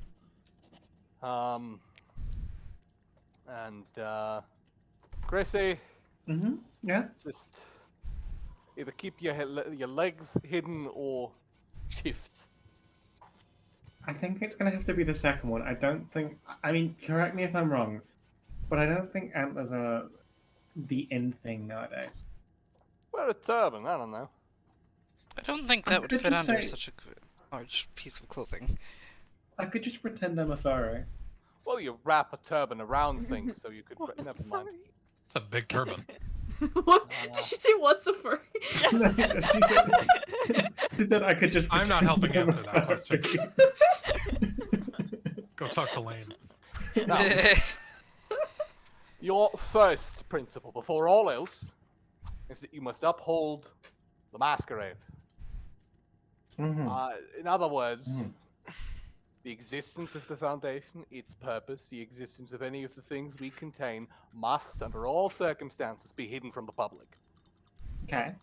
And Chrissy, Yeah. just either keep your legs hidden or shift. I think it's gonna have to be the second one. I don't think. I mean, correct me if I'm wrong, but I don't think antlers are the in thing nowadays. Wear a turban. I don't know. I don't think I that would could fit just under say- such a large piece of clothing. I could just pretend I'm a furry. Well, you wrap a turban around things, so you could. What is Never mind. furry? It's a big turban. What? Uh, Did she say what's a furry? No, she said I could just. I'm not pretend helping I'm a answer that question. furry. Go talk to Lane. Now, your first principle, before all else, is that you must uphold the masquerade. Mhm. In other words, Mhm. the existence of the Foundation, its purpose, the existence of any of the things we contain, must, under all circumstances, be hidden from the public. Okay.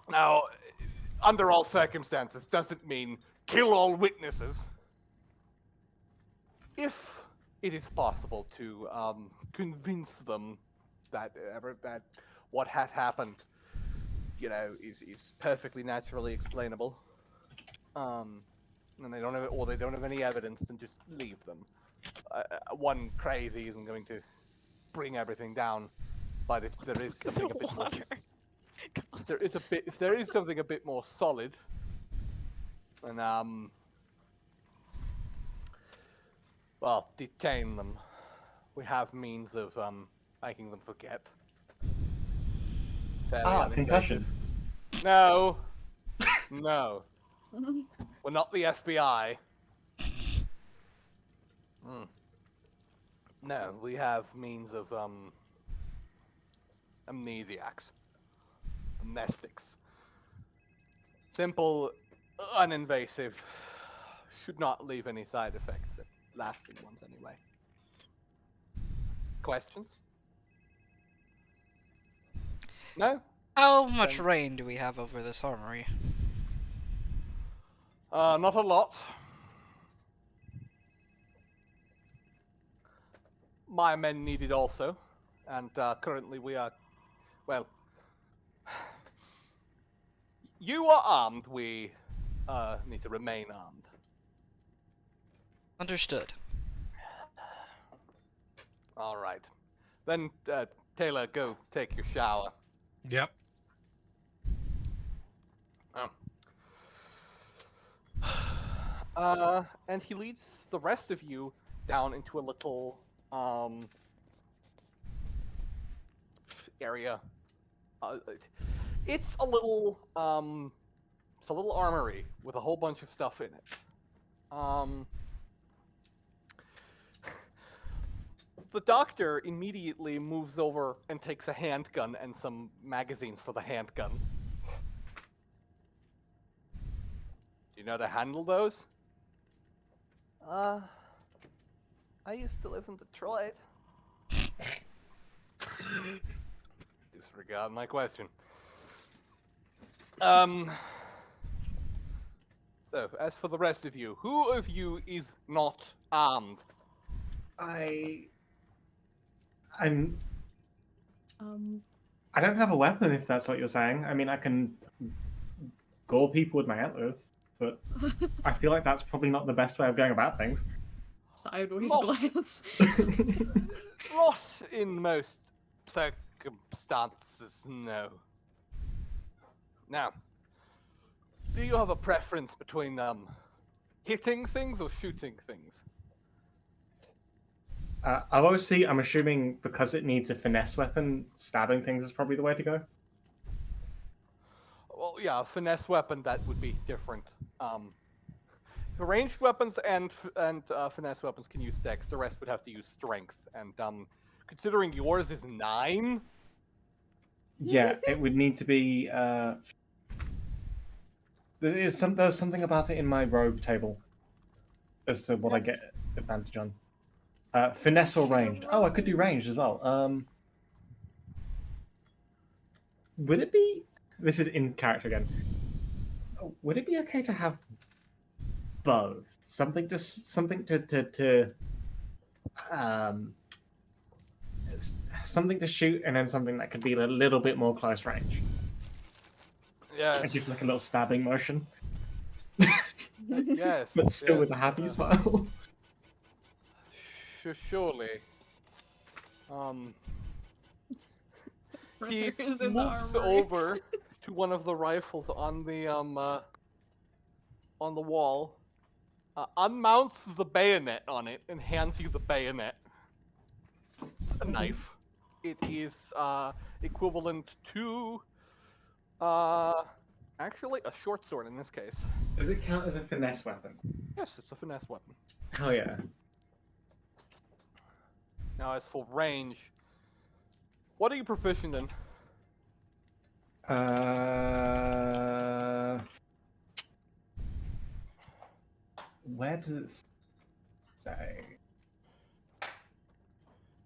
Now, under all circumstances doesn't mean kill all witnesses. If it is possible to convince them that that what has happened, is perfectly naturally explainable, and they don't have any evidence, then just leave them. One crazy isn't going to bring everything down, but if there is something a bit more, Water. if there is something a bit more solid, then well, detain them. We have means of making them forget. Fairly uninvasive. Concussion. No, no, we're not the FBI. No, we have means of amnesiacs, amnestics. Simple, uninvasive, should not leave any side effects, lasting ones anyway. Questions? No? How much Then- rain do we have over this armory? Not a lot. My men need it also, and currently we are, well, you are armed, we need to remain armed. Understood. Alright. Then, Taylor, go take your shower. Yep. And he leads the rest of you down into a little, area. It's a little armory with a whole bunch of stuff in it. The doctor immediately moves over and takes a handgun and some magazines for the handgun. Do you know how to handle those? I used to live in Detroit. Disregard my question. So, as for the rest of you, who of you is not armed? I'm. Um, I don't have a weapon, if that's what you're saying. I mean, I can gore people with my antlers, but I feel like that's probably not the best way of going about things. sideways Lost. glance. Not in most circumstances, no. Now, do you have a preference between hitting things or shooting things? Obviously, I'm assuming because it needs a finesse weapon, stabbing things is probably the way to go. Well, yeah, a finesse weapon, that would be different. Ranged weapons and finesse weapons can use dex. The rest would have to use strength. And considering yours is 9, Yeah, it would need to be. There's something about it in my rogue table as to what I get advantage on. Finesse or ranged? Oh, I could do ranged as well. Would it be? This is in character again. Would it be okay to have both. Something um, something to shoot, and then something that could be a little bit more close range. Yes. It gives like a little stabbing motion, Yes. but still yes, with a happy smile. Surely. He Is in the moves armory. over to one of the rifles on the wall, unmounts the bayonet on it, and hands you the bayonet. It's a knife. It is equivalent to actually a short sword in this case. Does it count as a finesse weapon? Yes, it's a finesse weapon. Hell yeah. Now as for range, what are you proficient in? Where does it say?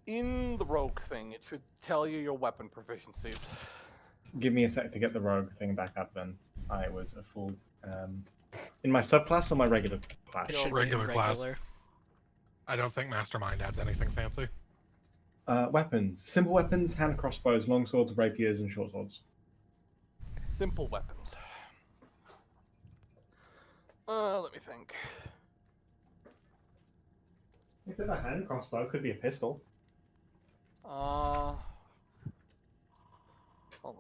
In the rogue thing, it should tell you your weapon proficiencies. Give me a sec to get the rogue thing back up. Then I was a fool. In my subclass or my regular class? It should regular be class. regular. I don't think Mastermind adds anything fancy. Weapons: simple weapons, hand crossbows, long swords, rapiers, and short swords. Simple weapons. Let me think. Is it a hand crossbow? Could be a pistol. Hold on.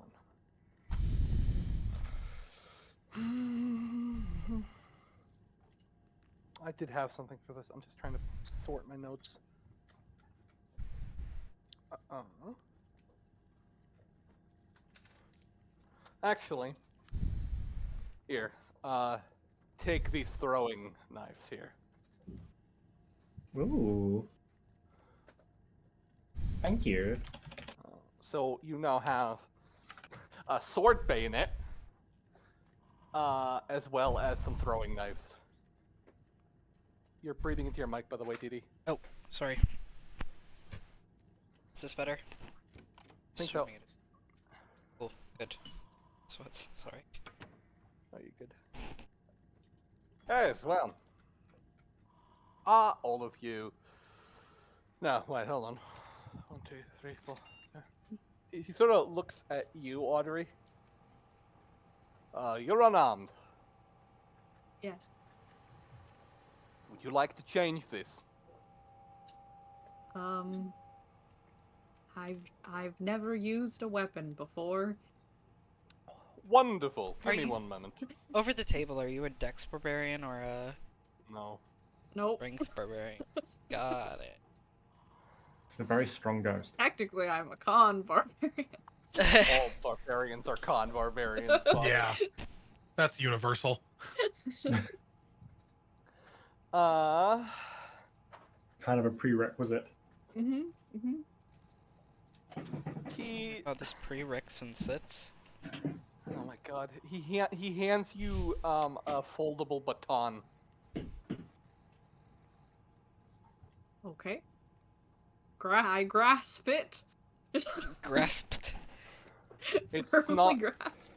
I did have something for this. I'm just trying to sort my notes. Actually, here. Take these throwing knives here. Ooh. Thank you. So you now have a sword bayonet, as well as some throwing knives. You're breathing into your mic, by the way, Didi. Oh, sorry. Is this better? Think Just so. warming it. Cool, good. So what's sorry. Oh, you good? Yes, well. All of you. No, wait, hold on. 1, 2, 3, 4. He sort of looks at you, Audrey. You're unarmed. Yes. Would you like to change this? I've never used a weapon before. Wonderful. Give Are me you- 1 moment. Over the table, are you a Dex barbarian or a No. Nope. Strength barbarian? Got it. It's a very strong ghost. Technically, I'm a con barbarian. All barbarians are con barbarians. Bob. Yeah, that's universal. Uh, Kind of a prerequisite. he. Oh, this prereqs and sits. Oh my God. He hands you a foldable baton. Okay. I grasp it. Grasped. It's Firmly not. grasp.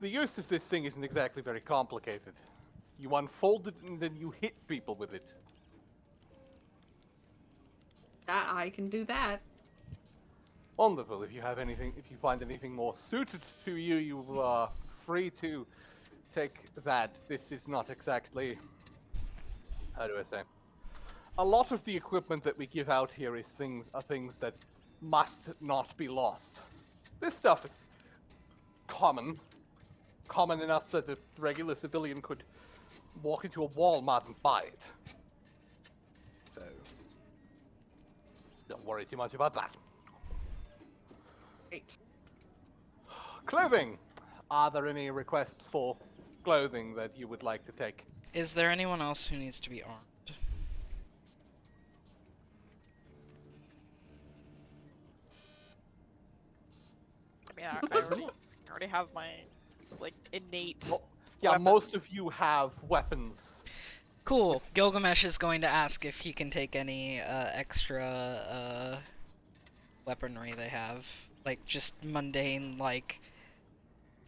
The use of this thing isn't exactly very complicated. You unfold it and then you hit people with it. I can do that. Wonderful. If you find anything more suited to you, you are free to take that. This is not exactly. How do I say? A lot of the equipment that we give out here are things that must not be lost. This stuff is common enough that a regular civilian could walk into a Walmart and buy it. So, don't worry too much about that. Great. Clothing. Are there any requests for clothing that you would like to take? Is there anyone else who needs to be armed? I mean, I already have my like innate. Yeah, weapon. most of you have weapons. Cool. Gilgamesh is going to ask if he can take any extra weaponry they have. Like, just mundane, like,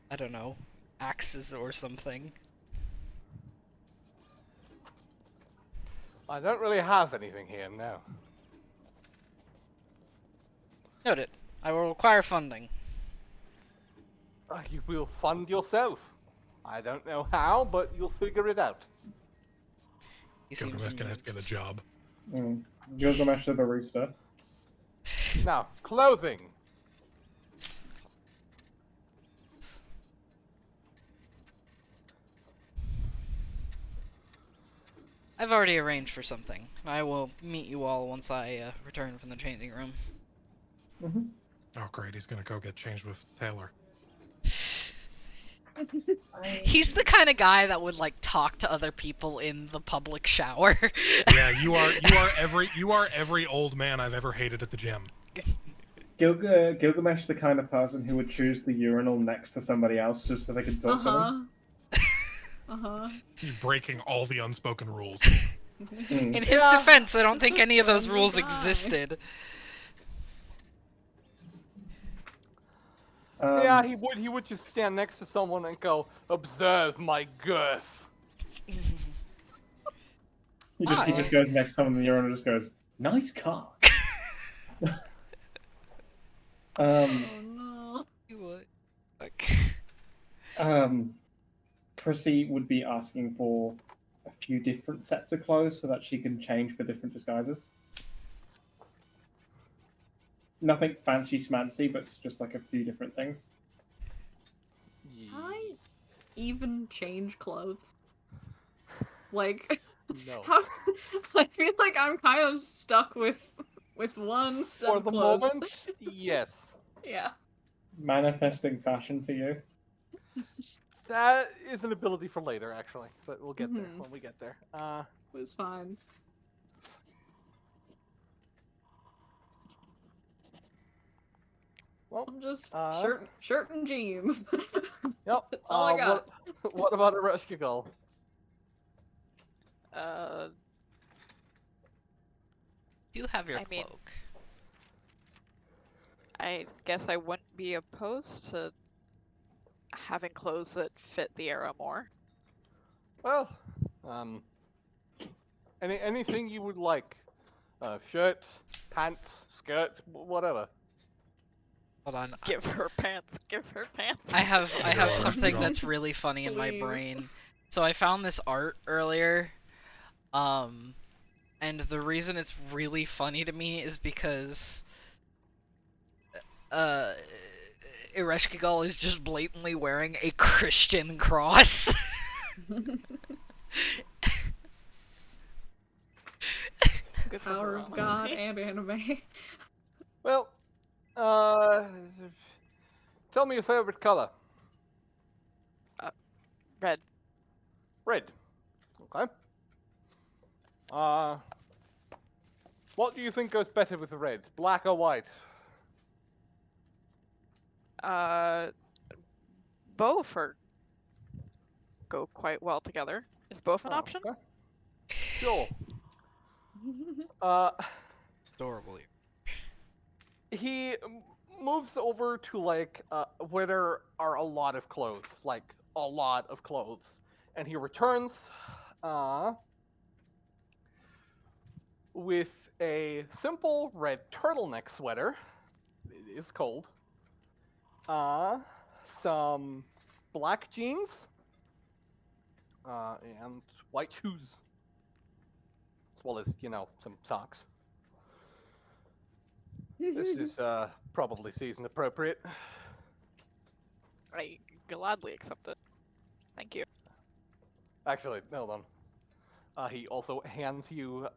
I don't know, axes or something. I don't really have anything here, no. Noted. I will require funding. You will fund yourself. I don't know how, but you'll figure it out. He seems Gilgamesh gonna have to get a amused. job. Gilgamesh the barista. Now, clothing. I've already arranged for something. I will meet you all once I return from the changing room. Oh great, he's gonna go get changed with Taylor. He's the kind of guy that would like talk to other people in the public shower. Yeah, you are every old man I've ever hated at the gym. Gilgamesh the kind of person who would choose the urinal next to somebody else just so they could talk to them. He's breaking all the unspoken rules. Mm. In his Yeah. defense, I don't think any of those Funny rules guy. existed. Yeah, he would just stand next to someone and go, "Observe my girth." He just goes next to someone in the urinal and just goes, "Nice car." Oh no. You would. Prissy would be asking for a few different sets of clothes so that she can change for different disguises. Nothing fancy schmancy, but it's just like a few different things. I even change clothes. Like, No. how? I feel like I'm kind of stuck with one set For of the clothes. moment, yes. Yeah. Manifesting fashion for you. That is an ability for later, actually, but we'll get there Mhm. when we get there. It was fine. Well, I'm just Uh, shirt and jeans. yep. That's all I got. What about a rescue goal? You have your I mean- cloak. I guess I wouldn't be opposed to having clothes that fit the era more. Well, anything you would like. Shirt, pants, skirt, whatever. Hold on. Give her pants. Give her pants. I have Sure, something sure. that's really funny in my Please. brain. So I found this art earlier. And the reason it's really funny to me is because Ereshkigal is just blatantly wearing a Christian cross. Good for Power her, of God honestly. and anime. Well, tell me your favorite color. Red. Red. Okay. What do you think goes better with red, black or white? Both go quite well together. Is both an Oh, option? okay. Sure. Uh, Adorable. he moves over to like where there are a lot of clothes, like a lot of clothes, and he returns with a simple red turtleneck sweater. It is cold. Some black jeans, and white shoes, as well as some socks. This is probably season appropriate. I gladly accept it. Thank you. Actually, hold on. He also hands you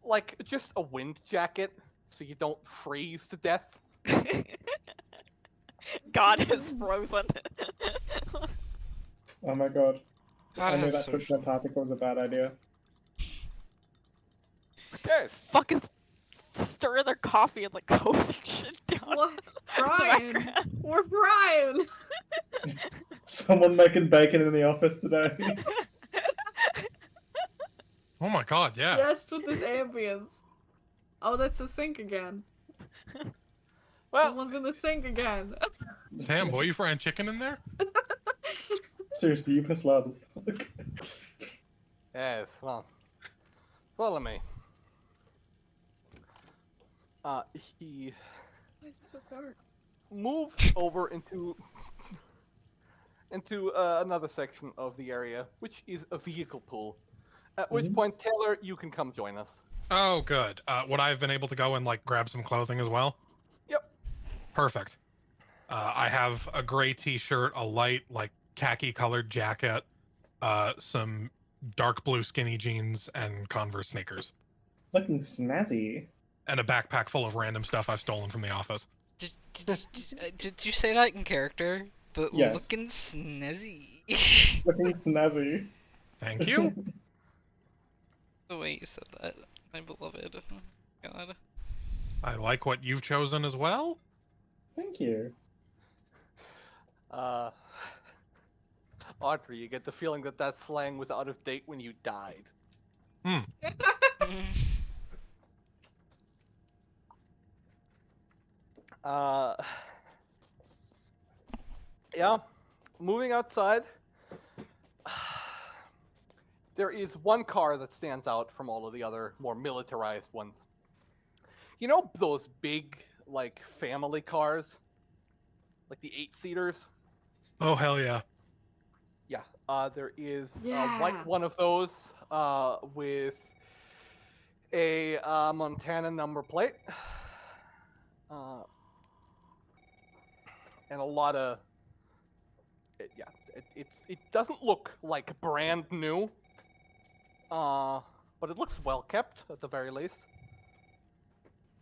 like just a wind jacket so you don't freeze to death. God is frozen. Oh my god. God I knew has that trip to social. Antarctica was a bad idea. Yes. Fuck is stirring their coffee and like toasting shit down. What? in the Brian! background. We're Brian! Someone making bacon in the office today. Oh my god, yeah. Obsessed with this ambience. Oh, that's the sink again. Well, Someone's in the sink again. Damn, boy, you frying chicken in there? Seriously, you piss loud. yes. Well, Follow me. He Why is it so dark? moved over into another section of the area, which is a vehicle pool. At which point, Taylor, you can come join us. Oh, good. Would I have been able to go and like grab some clothing as well? Yep. Perfect. I have a gray T-shirt, a light like khaki-colored jacket, some dark blue skinny jeans, and Converse sneakers, Looking snazzy. and a backpack full of random stuff I've stolen from the office. Did you say that in character? The Yes. looking snazzy. Looking snazzy. Thank you. The way you said that, my beloved. Oh, God. I like what you've chosen as well. Thank you. Audrey, you get the feeling that that slang was out of date when you died. Mm. Yeah. Moving outside, there is one car that stands out from all of the other more militarized ones. You know those big, like, family cars? Like the 8-seaters? Oh hell yeah! Yeah. There is a Yeah. white one of those with a Montana number plate. And a lot of it doesn't look like brand new, but it looks well kept at the very least.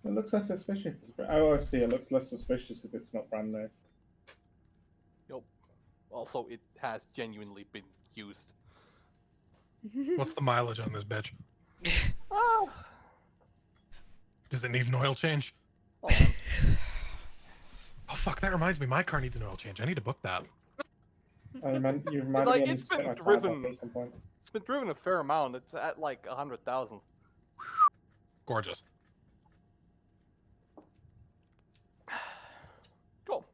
It looks less suspicious. Oh, actually, it looks less suspicious if it's not brand new. Also, it has genuinely been used. What's the mileage on this bitch? Oh, Does it need an oil change? hold on. Oh fuck! That reminds me, my car needs an oil change. I need to book that. You remind Like, me I it's need to get been my car back driven. at some point. It's been driven a fair amount. It's at like 100,000. Gorgeous. Cool.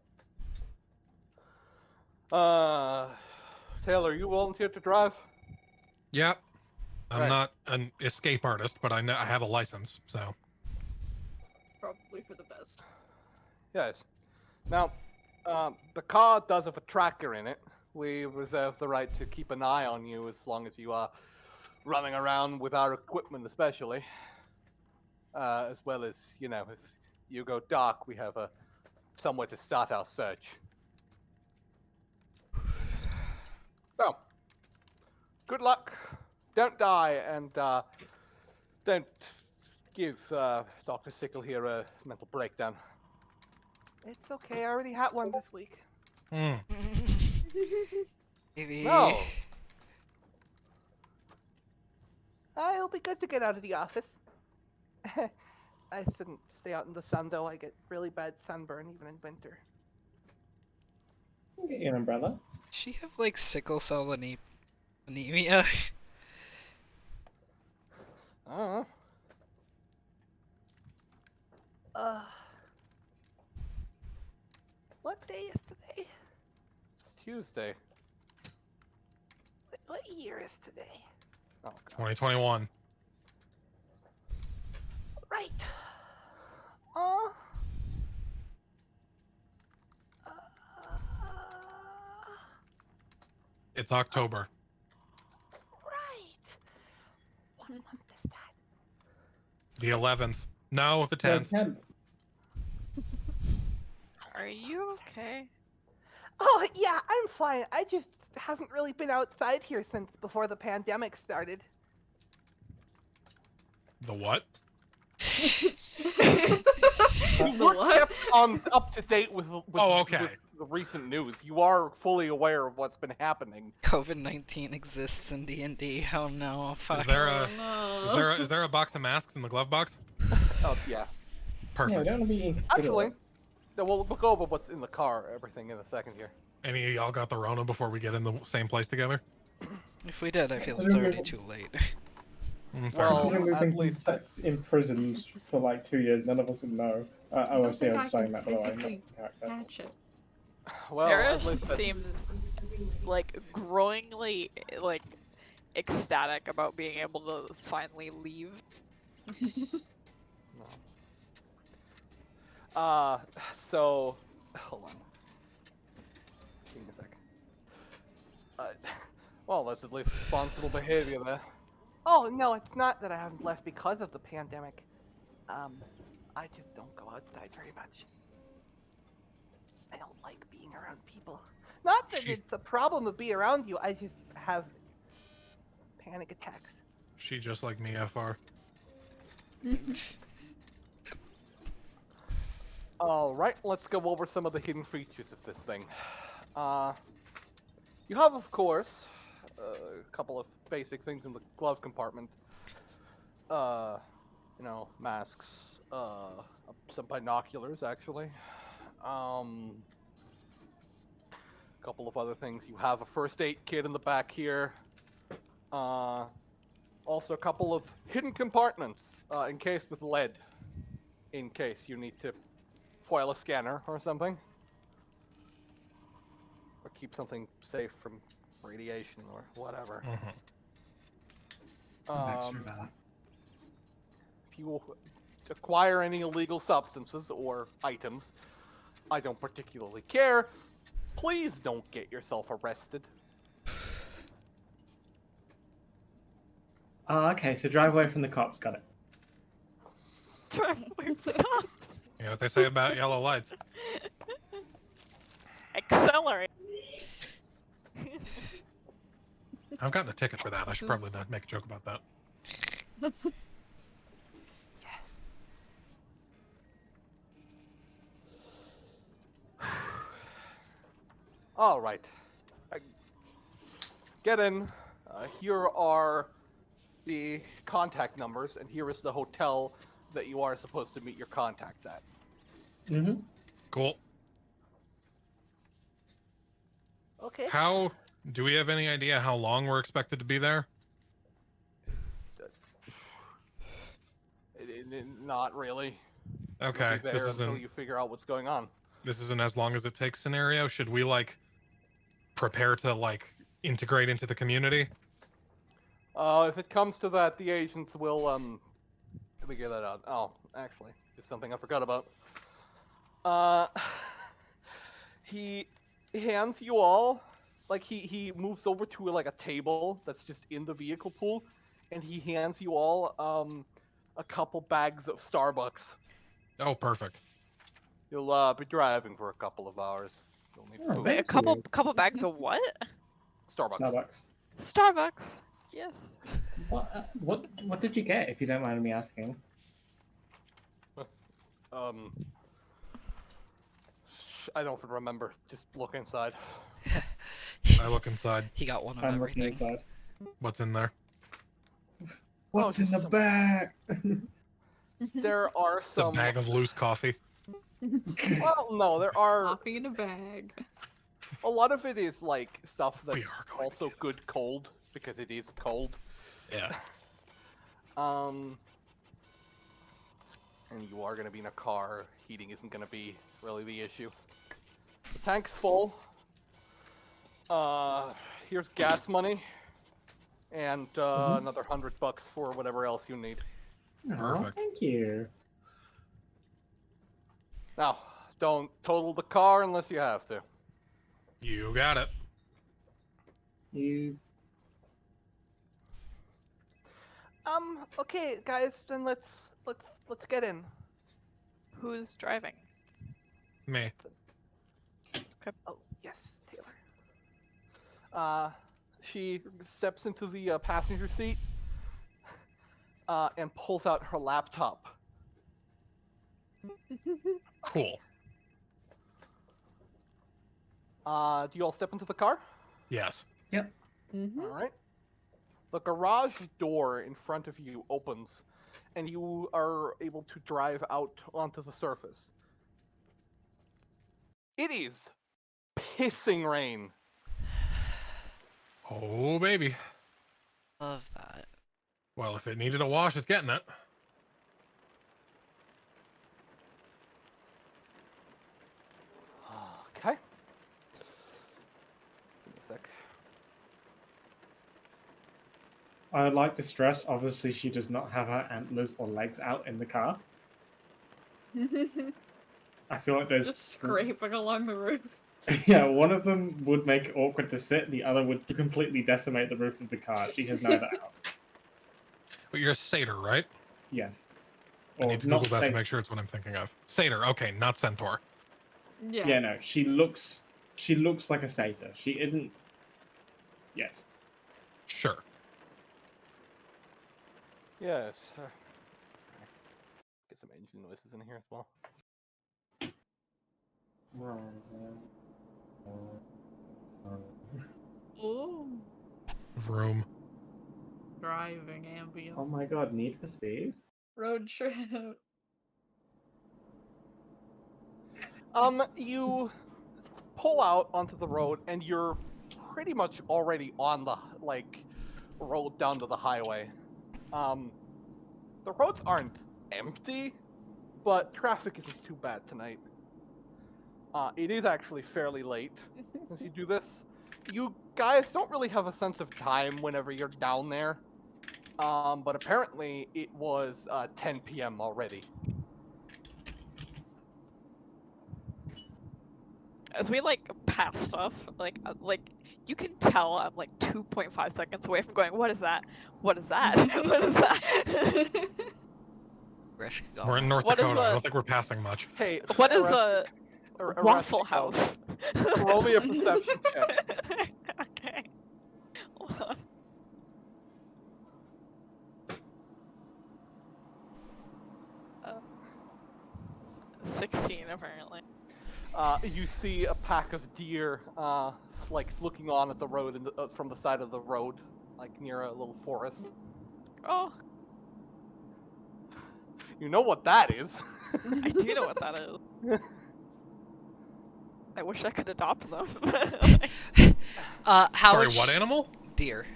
Taylor, you volunteered to drive? Yep. I'm Right. not an escape artist, but I know I have a license, so. Probably for the best. Yes. Now, the car does have a tracker in it. We reserve the right to keep an eye on you as long as you are running around with our equipment, especially. As well as, you know, if you go dark, we have somewhere to start our search. So, good luck. Don't die, and don't give Dr. Sickle here a mental breakdown. It's okay, I already had one this week. Hmm. Maybe. No. It'll be good to get out of the office. I shouldn't stay out in the sun, though. I get really bad sunburn even in winter. I'll get you an umbrella. Does she have like sickle cell anemia? I don't know. What day is today? It's Tuesday. What year is today? Oh, God. 2021. Right. It's October. Right. What month is that? The 11th. No, the Yeah, 10th. Are you okay? Oh, yeah, I'm fine. I just haven't really been outside here since before the pandemic started. The what? You The were what? kept on up to date with Oh, okay. with the recent news. You are fully aware of what's been happening. COVID-19 exists in D&D. Oh no, fuck. Is there a Oh, is there a box of masks in the glove box? Oh, yeah. Yeah, we Perfect. don't want to be inconsiderate. Actually, no, we'll go over what's in the car, everything in a second here. Any of y'all got the Rona before we get in the same place together? If we did, I feel So it's we- already too late. Fair Well, enough. Considering we've at been least that's- imprisoned for like 2 years, none of us would know. don't OFC, think I I was saying can that by the way. physically not the character. patch it. Well, at Eris least that's- seems like growingly like ecstatic about being able to finally leave. No. So, hold on. Give me a sec. Well, that's at least responsible behavior there. Oh, no, it's not that I haven't left because of the pandemic. I just don't go outside very much. I don't like being around people. Not that She- it's a problem to be around you, I just have panic attacks. She just like me, FR. Alright, let's go over some of the hidden features of this thing. You have, of course, a couple of basic things in the glove compartment. You know, masks, some binoculars, actually. A couple of other things. You have a first aid kit in the back here. Also a couple of hidden compartments, encased with lead, in case you need to foil a scanner or something. Or keep something safe from radiation or whatever. If you acquire any illegal substances or items, I don't particularly care. Please don't get yourself arrested. Oh, okay, so drive away from the cops, got it. Drive away from the cops. You know what they say about yellow lights? Accelerate. I've gotten a ticket for that. I should probably not make a joke about that. All right. Get in. Here are the contact numbers, and here is the hotel that you are supposed to meet your contacts at. Mm-hmm. Cool. Okay. How do we have any idea how long we're expected to be there? Not really. Okay, You'll be this there until isn't you figure out what's going on. this isn't as long as it takes scenario. Should we like prepare to like integrate into the community? If it comes to that, the agents will figure that out. Oh, actually, there's something I forgot about. He hands you all, like he moves over to like a table that's just in the vehicle pool, and he hands you all a couple bags of Starbucks. Oh, perfect. You'll be driving for a couple of hours. You'll need Oh, food. Wait, a Thank couple you. couple bags of what? Starbucks. Starbucks. Starbucks. Yes. What did you get, if you don't mind me asking? I don't remember. Just look inside. I look inside. He got one of I'm looking everything. inside. What's in there? What's in just the some- bag? There are It's a some. bag of loose coffee. Well, no, there are. Coffee in a bag. A lot of it is like stuff that's We are going to also get good cold because it is cold. Yeah. And you are going to be in a car. Heating isn't going to be really the issue. The tank's full. Here's gas money, and another $100 for whatever else you need. Oh, Perfect. thank you. Now, don't total the car unless you have to. You got it. You. Okay, guys, then let's get in. Who's driving? Me. Oh, yes, Taylor. She steps into the passenger seat and pulls out her laptop. Cool. Do you all step into the car? Yes. Mm-hmm. All right. The garage door in front of you opens, and you are able to drive out onto the surface. It is pissing rain. Oh, baby. Love that. Well, if it needed a wash, it's getting it. Okay. Give me a sec. I would like to stress, obviously, she does not have her antlers or legs out in the car. I feel like there's Just scraping along the roof. yeah, one of them would make it awkward to sit, the other would completely decimate the roof of the car. She has neither out. But you're a satyr, right? Yes. I Or need to not Google that to satyr. make sure it's what I'm thinking of. Satyr, okay, not centaur. Yeah, no, she looks like a satyr. She isn't. Yes. Sure. Yes. Get some engine noises in here as well. Ooh. Vroom. Driving ambient. Oh my god, Need for Speed? Road trip. You pull out onto the road and you're pretty much already on the road down to the highway. The roads aren't empty, but traffic isn't too bad tonight. It is actually fairly late as you do this. You guys don't really have a sense of time whenever you're down there. But apparently it was 10 p.m. already. As we like pass stuff, like you can tell I'm like 2.5 seconds away from going. What is that? What is that? What is that? Resh could go We're in on. North What is Dakota. I the- don't think we're passing much. Hey, What is Arrest- a Ar- Waffle Arrest- House? Roll me a perception check. Okay. Hold on. Uh, 16 apparently. You see a pack of deer, looking on at the road from the side of the road, like near a little forest. Oh, You know what that is. I do know what that is. I wish I could adopt them. How Sorry, would what sh- animal? Deer.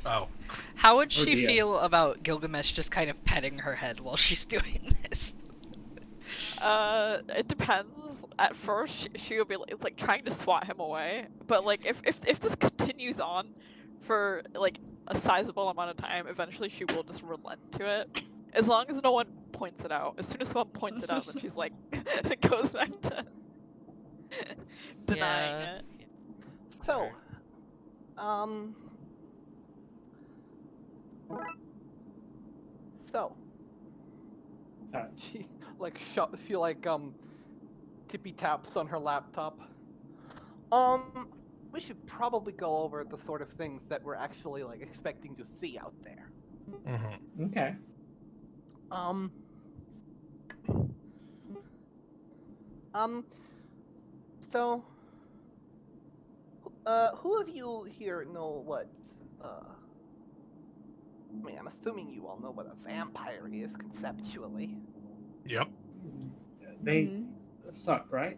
Oh. How would she dear. feel about Gilgamesh just kind of petting her head while she's doing this? It depends. At first, she would be like trying to swat him away, but like if this continues on for like a sizable amount of time, eventually she will just relent to it. As long as no one points it out. As soon as someone points it out, then she's like goes back to denying Yeah. it. So, um, so So, she tippy taps on her laptop. We should probably go over the sort of things that we're actually expecting to see out there. Mm-hmm. okay. Um, so, who of you here know what, I mean, I'm assuming you all know what a vampire is conceptually. Yep. They suck, right?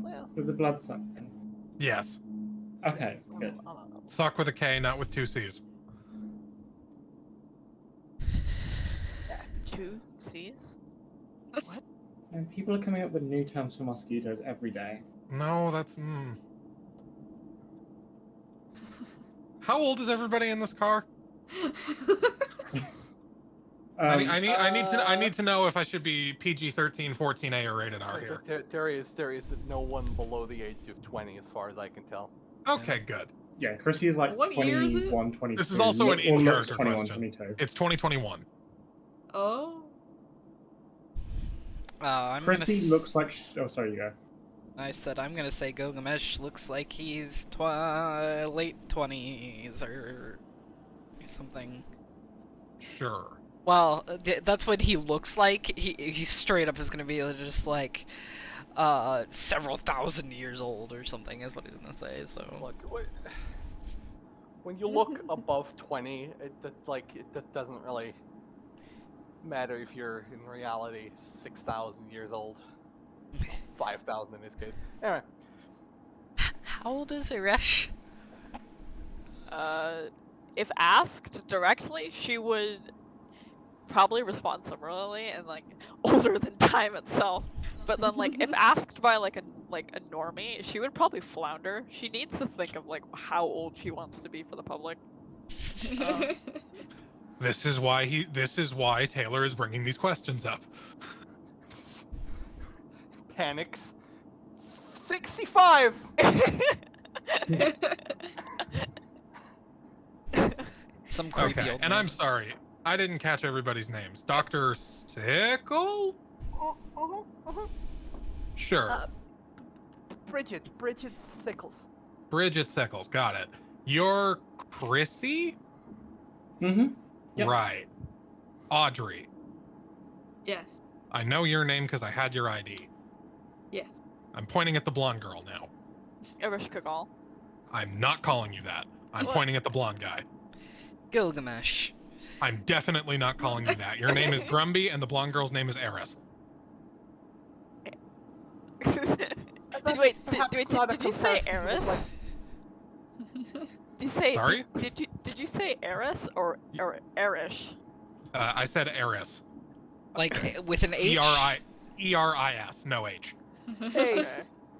Well, With the blood sucking. Yes. Okay, good. I don't know. Suck with a K, not with two C's. 2 C's? What? And people are coming up with new terms for mosquitoes every day. No, that's. How old is everybody in this car? I need to know if I should be PG-13, 14A, or rated R here. There is no one below the age of 20 as far as I can tell. Okay, good. Yeah, Chrissy is like What year is it? 21, 22. This is also an or looks in-character 21, question. 22. It's 2021. Oh. I'm gonna. Chrissy looks like. Oh, sorry, you go. I said I'm gonna say Gilgamesh looks like he's late 20s or something. Sure. Well, that's what he looks like. He straight up is gonna be just like several thousand years old or something is what he's gonna say. So Look, when you look above 20, it just doesn't really matter if you're in reality 6,000 years old. 5,000 in this case. Anyway, how old is Irash? If asked directly, she would probably respond similarly and like older than time itself. But then like if asked by like a normie, she would probably flounder. She needs to think of like how old she wants to be for the public. This is why Taylor is bringing these questions up. Panics. 65. Some creepy Okay, old and man. I'm sorry, I didn't catch everybody's names. Dr. Sickle? Sure. Bridget Sickles. Bridget Sickles, got it. You're Chrissy? Mm-hmm. Yep. Right. Audrey. Yes. I know your name because I had your ID. Yes. I'm pointing at the blonde girl now. Irish Kagal. I'm not calling you that. I'm What? pointing at the blonde guy. Gilgamesh. I'm definitely not calling you that. Your name is Grumby and the blonde girl's name is Eris. Did you say Eris? Did you say? Sorry? Did you say Eris or Erish? I said Eris. Like with an H? E-R-I-S, no H. Hey, Okay.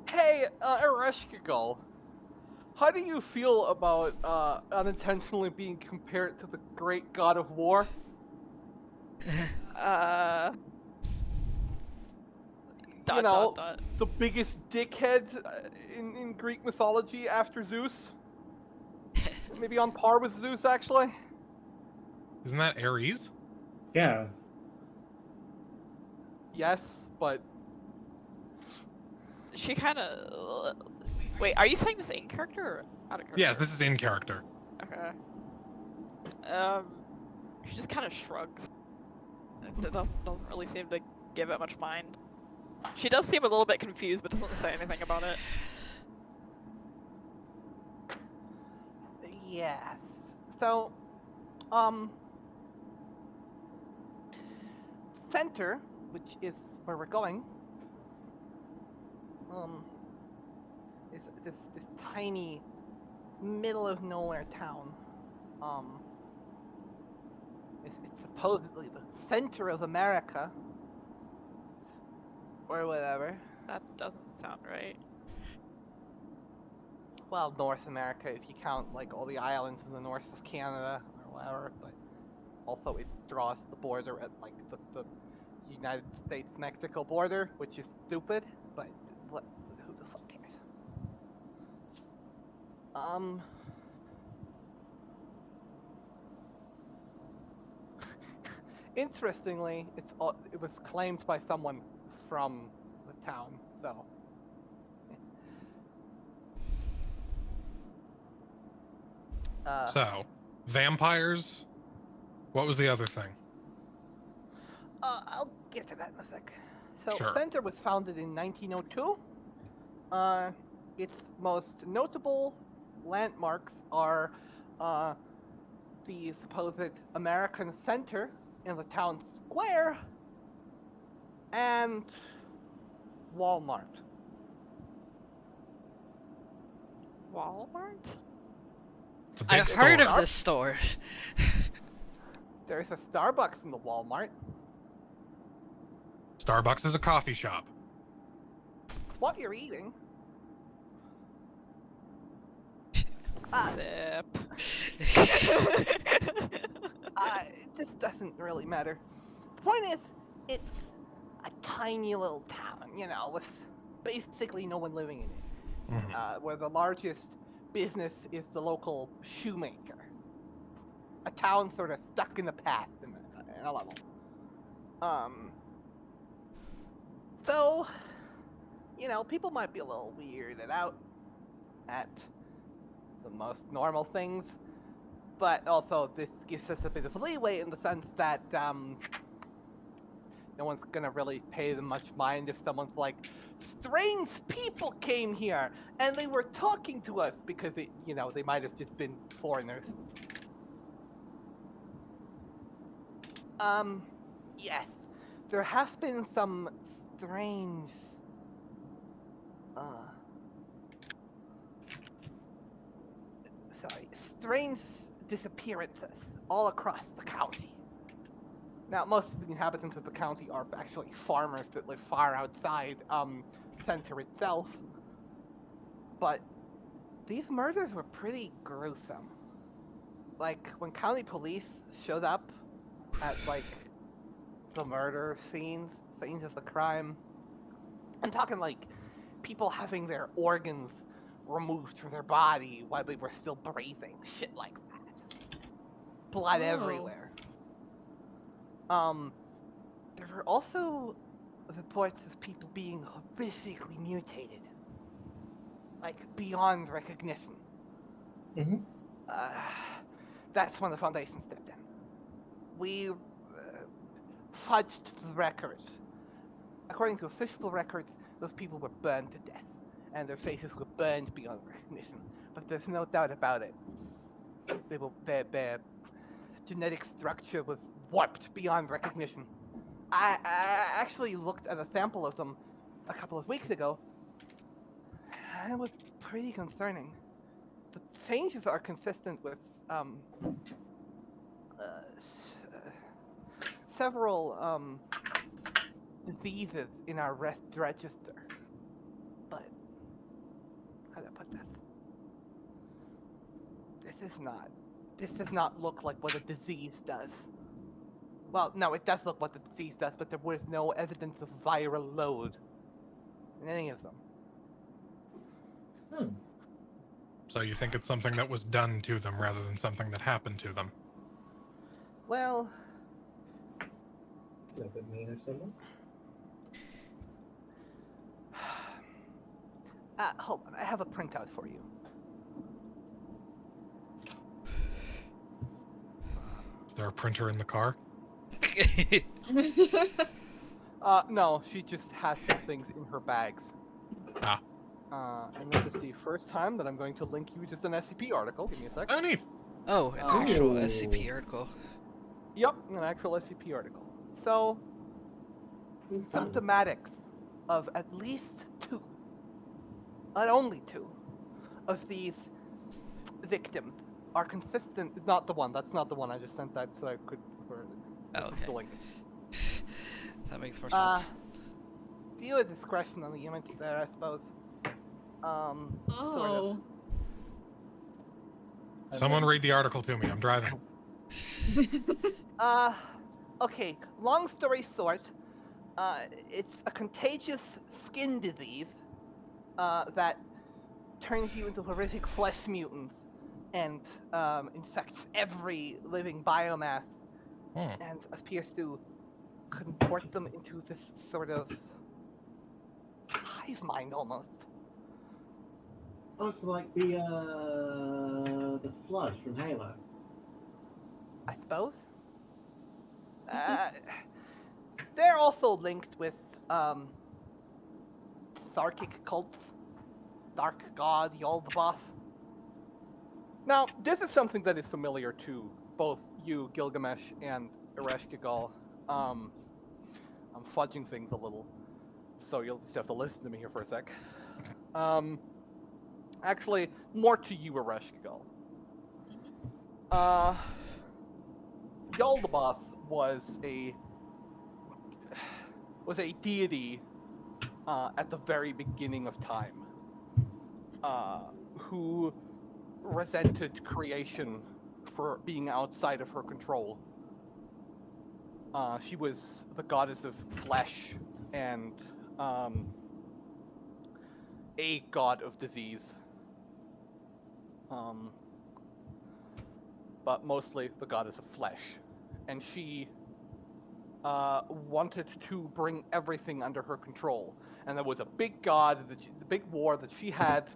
hey, Ereshkigal. How do you feel about unintentionally being compared to the great god of war? Dot, know, dot, dot. The biggest dickhead in Greek mythology after Zeus? Maybe on par with Zeus, actually? Isn't that Ares? Yeah. Yes, but She kind of. Wait, are you saying this in character or out of character? Yes, this is in character. Okay. She just kind of shrugs. It doesn't really seem to give it much mind. She does seem a little bit confused, but doesn't say anything about it. yes. So, Center, which is where we're going, is this tiny middle of nowhere town. It's supposedly the center of America, or whatever. That doesn't sound right. Well, North America, if you count like all the islands in the north of Canada or whatever, but also it draws the border at like the United States-Mexico border, which is stupid, but what? Who the fuck cares? Interestingly, it was claimed by someone from the town, so. So, vampires? What was the other thing? I'll get to that in a sec. So, Sure. Center was founded in 1902. Its most notable landmarks are the supposed American Center in the town square and Walmart. Walmart? It's a big I've heard store. of this store. There's a Starbucks in the Walmart. Starbucks is a coffee shop. It's what you're eating. Sip. This doesn't really matter. The point is, it's a tiny little town, with basically no one living in it. Mhm. Where the largest business is the local shoemaker. A town sort of stuck in the past in a level. So, people might be a little weirded out at the most normal things, but also this gives us a bit of leeway in the sense that no one's gonna really pay them much mind if someone's like, strange people came here and they were talking to us, because they might have just been foreigners. Yes, there have been some strange strange disappearances all across the county. Now, most of the inhabitants of the county are actually farmers that live far outside center itself. But these murders were pretty gruesome. Like, when county police showed up at, like, the murder scenes of the crime, I'm talking, like, people having their organs removed from their body while they were still breathing. Shit like that. Blood Oh. everywhere. There were also reports of people being horrifically mutated. Like, beyond recognition. Mm-hmm. That's when the Foundation stepped in. We fudged the records. According to official records, those people were burned to death, and their faces were burned beyond recognition. But there's no doubt about it. Their genetic structure was warped beyond recognition. I actually looked at a sample of them a couple of weeks ago. It was pretty concerning. The changes are consistent with several diseases in our register. But how do I put this? This does not look like what a disease does. Well, no, it does look what the disease does, but there was no evidence of viral load in any of them. So you think it's something that was done to them rather than something that happened to them? Well, A little bit mean or something. hold on, I have a printout for you. Is there a printer in the car? No, she just has some things in her bags. Ah. And this is the first time that I'm going to link you to an SCP article. Give me a sec. Oh, neat. Oh, an actual SCP article. Yep, an actual SCP article. So, symptomatics of at least 2, not only 2, of these victims are consistent. Not the one. That's not the one. I just sent that so I could refer. Oh, This is the okay. link. That makes more sense. Viewer discretion on the image there, I suppose. Sort of. Oh. Someone read the article to me. I'm driving. Okay, long story short, it's a contagious skin disease, that turns you into horrific flesh mutants and, infects every living biomass and appears to contort them into this sort of hive mind almost. Oh, it's like the flood from Halo. I suppose. They're also linked with Sarkic cults, Dark God, Yaldabaoth. Now, this is something that is familiar to both you, Gilgamesh, and Ereshkigal. I'm fudging things a little, so you'll just have to listen to me here for a sec. Actually, more to you, Ereshkigal. Yaldabaoth was a deity at the very beginning of time, who resented creation for being outside of her control. She was the goddess of flesh and a god of disease. But mostly the goddess of flesh. And she wanted to bring everything under her control. And there was a big god, the big war that she had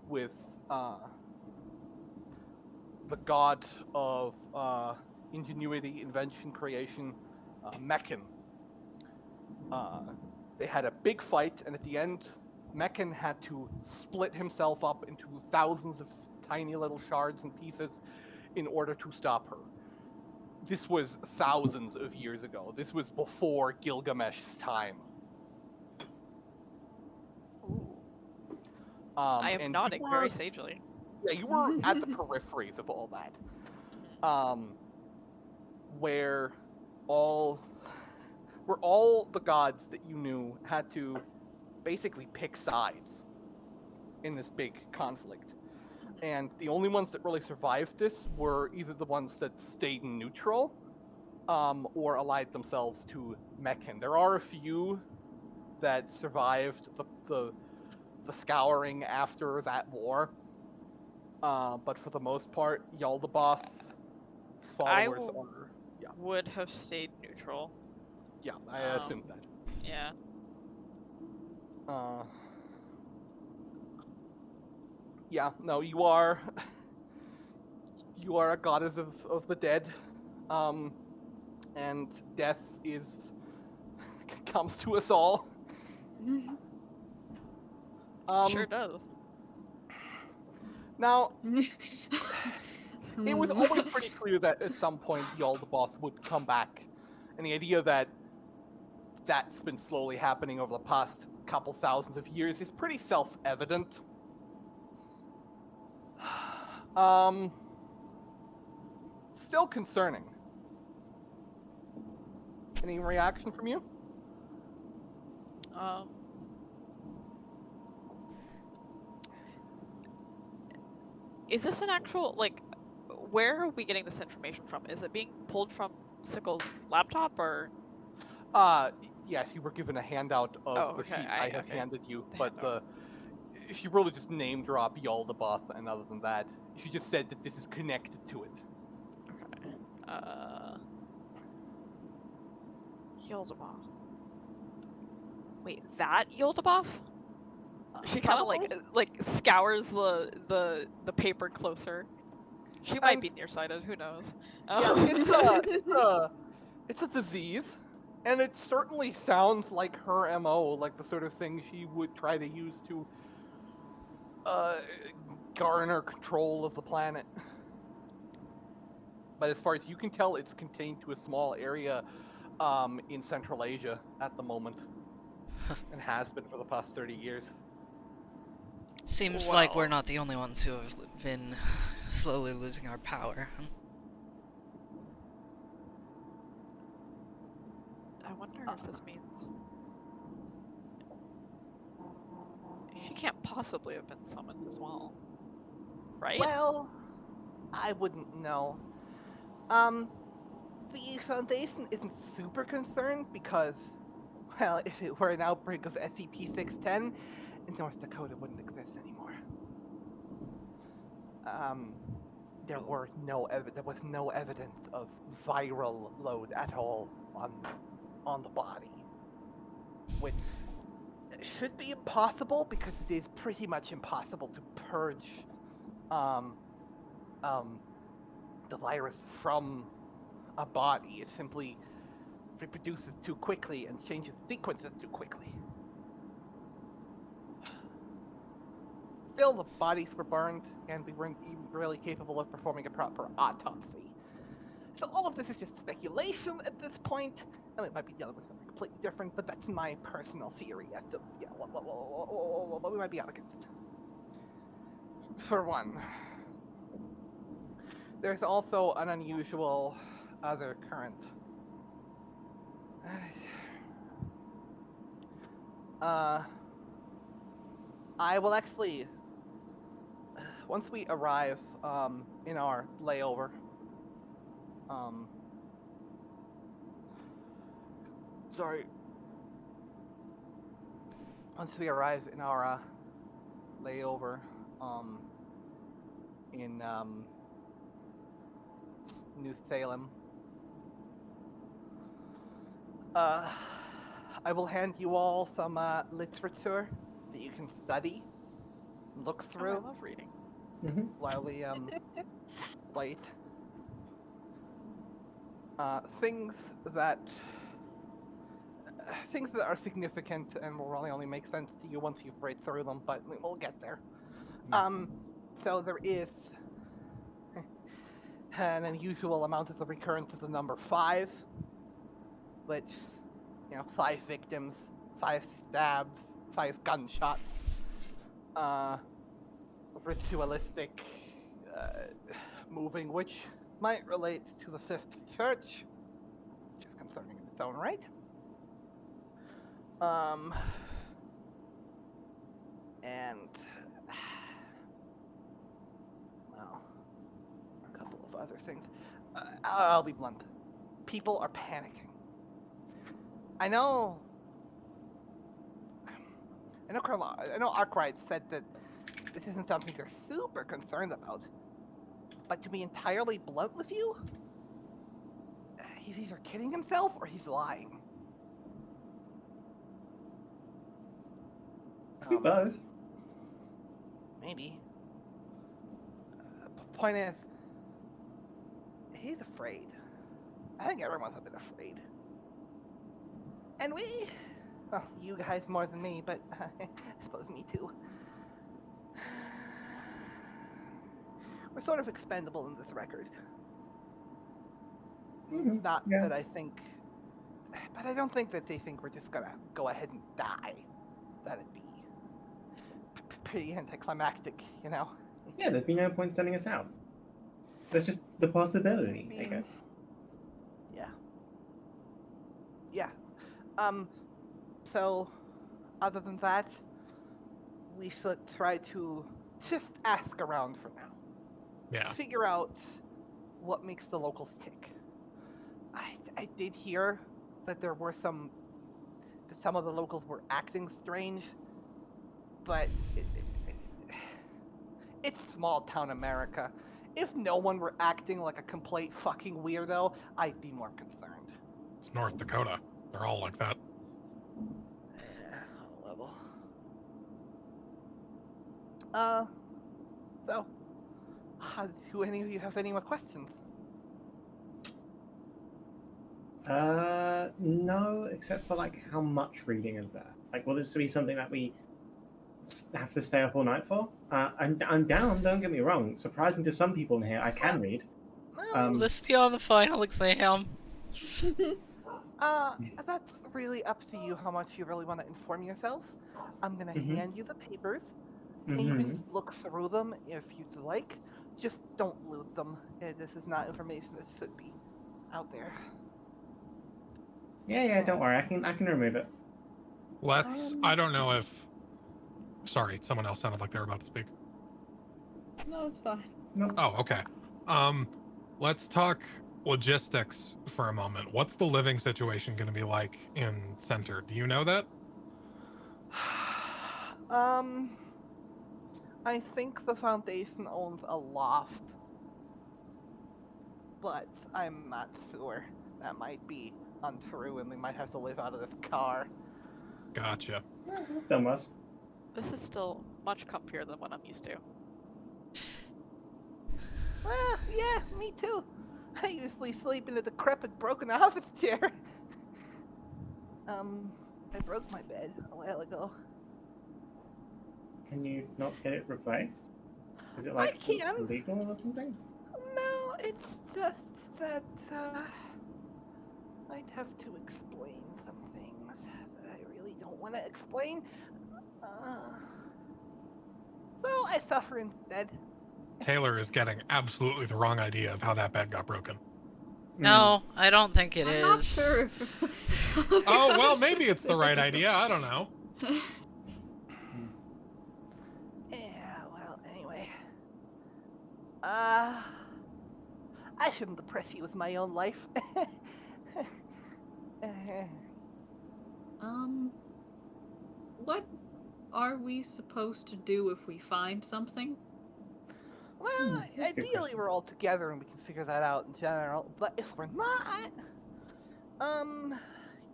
with the god of ingenuity, invention, creation, Meccan. They had a big fight, and at the end, Meccan had to split himself up into thousands of tiny little shards and pieces in order to stop her. This was thousands of years ago. This was before Gilgamesh's time. I am and nodding you very were- sagely. Yeah, you were at the peripheries of all that. Where all the gods that you knew had to basically pick sides in this big conflict. And the only ones that really survived this were either the ones that stayed neutral, or allied themselves to Meccan. There are a few that survived the scouring after that war, but for the most part, Yaldabaoth followers are. Yeah, would have stayed neutral. yeah, I assumed that. Yeah. Yeah, no, you are a goddess of the dead, and death comes to us all. Sure does. Now, it was always pretty clear that at some point Yaldabaoth would come back, and the idea that that's been slowly happening over the past couple thousands of years is pretty self-evident. Still concerning. Any reaction from you? Is this an actual, like, where are we getting this information from? Is it being pulled from Sickle's laptop, or? Yes, you were given a handout of the sheet I have handed you, but she really just name dropped Yaldabaoth, and other than that, she just said that this is connected to it. Okay. Yaldabaoth. Wait, that Yaldabaoth? She kind of like scours the paper closer. She might be nearsighted. Who knows? Yeah, it's a disease, and it certainly sounds like her MO, like the sort of thing she would try to use to garner control of the planet. But as far as you can tell, it's contained to a small area in Central Asia at the moment, and has been for the past 30 years. Seems like we're not the only ones who have been slowly losing our power. I wonder if this means she can't possibly have been summoned as well, right? Well, I wouldn't know. The Foundation isn't super concerned because, well, if it were an outbreak of SCP-610, North Dakota wouldn't exist anymore. There was no evidence of viral load at all on the body, which should be impossible because it is pretty much impossible to purge the virus from a body. It simply reproduces too quickly and changes sequences too quickly. Still, the bodies were burned, and we weren't even really capable of performing a proper autopsy. So all of this is just speculation at this point, and we might be dealing with something completely different, but that's my personal theory as to, yeah, what we might be up against. For one, there's also an unusual other current. I will actually, once we arrive in our layover, once we arrive in our layover in New Salem, I will hand you all some literature that you can study, look through. I love reading. While we wait. Things that are significant and will really only make sense to you once you've read through them, but we'll get there. So there is an unusual amount of the recurrence of the number 5, which, 5 victims, 5 stabs, 5 gunshots, ritualistic moving, which might relate to the Fifth Church, which is concerning in its own right. And well, a couple of other things. I'll be blunt. People are panicking. I know Arkwright said that this isn't something they're super concerned about. But to be entirely blunt with you, he's either kidding himself or he's lying. Could be both. Maybe. Point is, he's afraid. I think everyone's a bit afraid. And well, you guys more than me, but I suppose me too. We're sort of expendable in this record. Mhm, Not yeah. that I think, but I don't think that they think we're just gonna go ahead and die. That'd be pretty anticlimactic, you know? Yeah, there'd be no point sending us out. There's just the possibility, I guess. Yeah. Yeah. So, other than that, we should try to just ask around for now. Yeah. Figure out what makes the locals tick. I did hear that there were some of the locals were acting strange, but it's small town America. If no one were acting like a complete fucking weirdo, I'd be more concerned. It's North Dakota. They're all like that. Yeah, on a level. So, do any of you have any more questions? No, except for like how much reading is there? Like, will this be something that we have to stay up all night for? I'm down. Don't get me wrong. Surprising to some people in here, I can read. Well, Will this be on the final exam? that's really up to you how much you really want to inform yourself. I'm gonna hand you the papers, and you can just look through them if you'd like. Just don't lose them. This is not information that should be out there. Yeah, don't worry. I can remove it. I don't know if. Sorry, someone else sounded like they were about to speak. No, it's fine. Nope. Oh, okay. Let's talk logistics for a moment. What's the living situation going to be like in Center? Do you know that? I think the Foundation owns a loft, but I'm not sure. That might be untrue, and we might have to live out of this car. Gotcha. Done was. This is still much comfier than what I'm used to. Well, yeah, me too. I usually sleep in a decrepit, broken office chair. I broke my bed a while ago. Can you not get it replaced? Is it like can. illegal or something? No, it's just that, I'd have to explain some things that I really don't want to explain. So I suffer instead. Taylor is getting absolutely the wrong idea of how that bed got broken. No, I don't think it I'm is. not sure if... Oh, well, maybe it's the right idea. I don't know. Yeah, well, anyway. I shouldn't depress you with my own life. What are we supposed to do if we find something? Well, That's a good ideally question. we're all together and we can figure that out in general, but if we're not,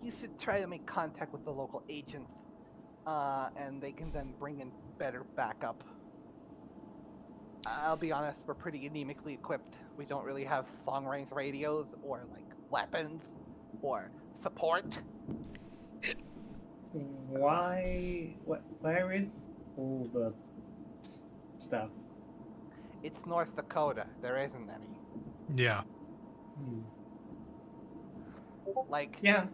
you should try to make contact with the local agents, and they can then bring in better backup. I'll be honest, we're pretty anemically equipped. We don't really have long-range radios or, like, weapons or support. Where is all the stuff? It's North Dakota. There isn't any. Yeah. Like, Yeah.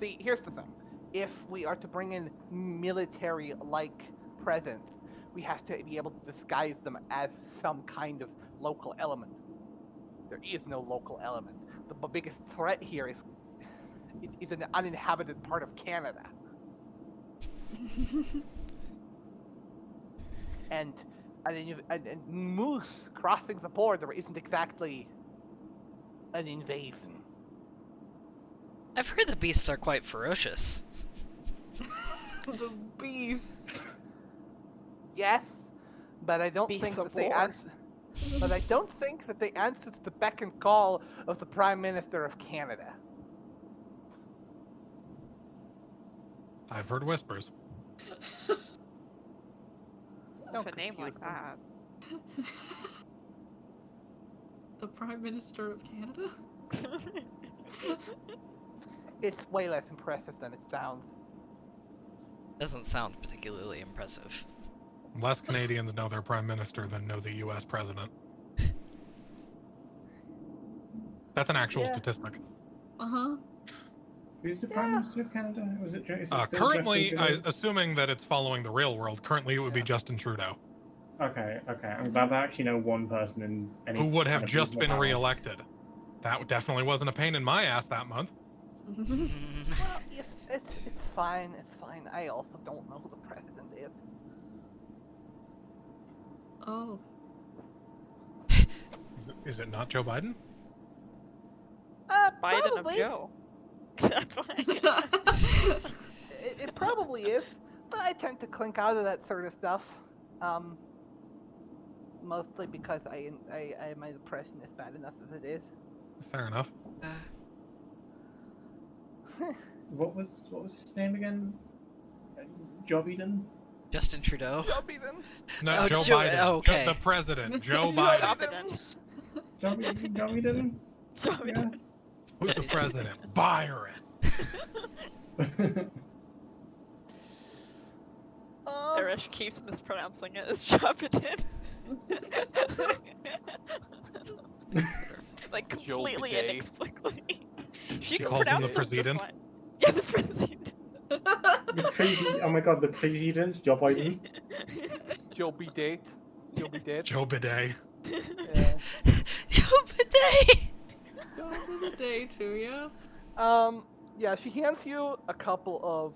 See, here's the thing. If we are to bring in military-like presence, we have to be able to disguise them as some kind of local element. There is no local element. the biggest threat here is an uninhabited part of Canada. And moose crossing the border isn't exactly an invasion. I've heard the beasts are quite ferocious. The beasts. Yes, but I don't Beasts think of that they war. answer. But I don't think that they answer to the beck and call of the Prime Minister of Canada. I've heard whispers. With a name like that. The Prime Minister of Canada? It's way less impressive than it sounds. Doesn't sound particularly impressive. Less Canadians know their prime minister than know the U.S. president. That's an actual Yeah. statistic. Uh-huh. Who's the Prime Minister of Canada? Was it? Is it still Currently, Justin Trudeau? assuming that it's following the real world, currently it would be Justin Trudeau, Okay. I'm glad I actually know one person in any. who would have kind of just reasonable been power. re-elected. That definitely wasn't a pain in my ass that month. Well, it's fine. It's fine. I also don't know who the president is. Oh. Is it not Joe Biden? Biden Probably. of Joe. That's why. It probably is, but I tend to clink out of that sort of stuff. Mostly because my depression is bad enough as it is. Fair enough. What was his name again? Joe Biden. Justin Trudeau. Joby then. No, Oh, Joe Joe- Biden. okay. The president, Joe Biden. Biden. Joe Biden. Joe Biden. Who's the president? Byron. Irish keeps mispronouncing it as Joe Biden. Like completely Joe Bidet. inexplicably. She She calls him the pronounced it just president? fine. Yeah, the president. Oh my god, the president, Joe Biden. Joby date. Joby date. Joe Bidet. Yeah. Joe Bidet! Go to the day to ya. Yeah, she hands you a couple of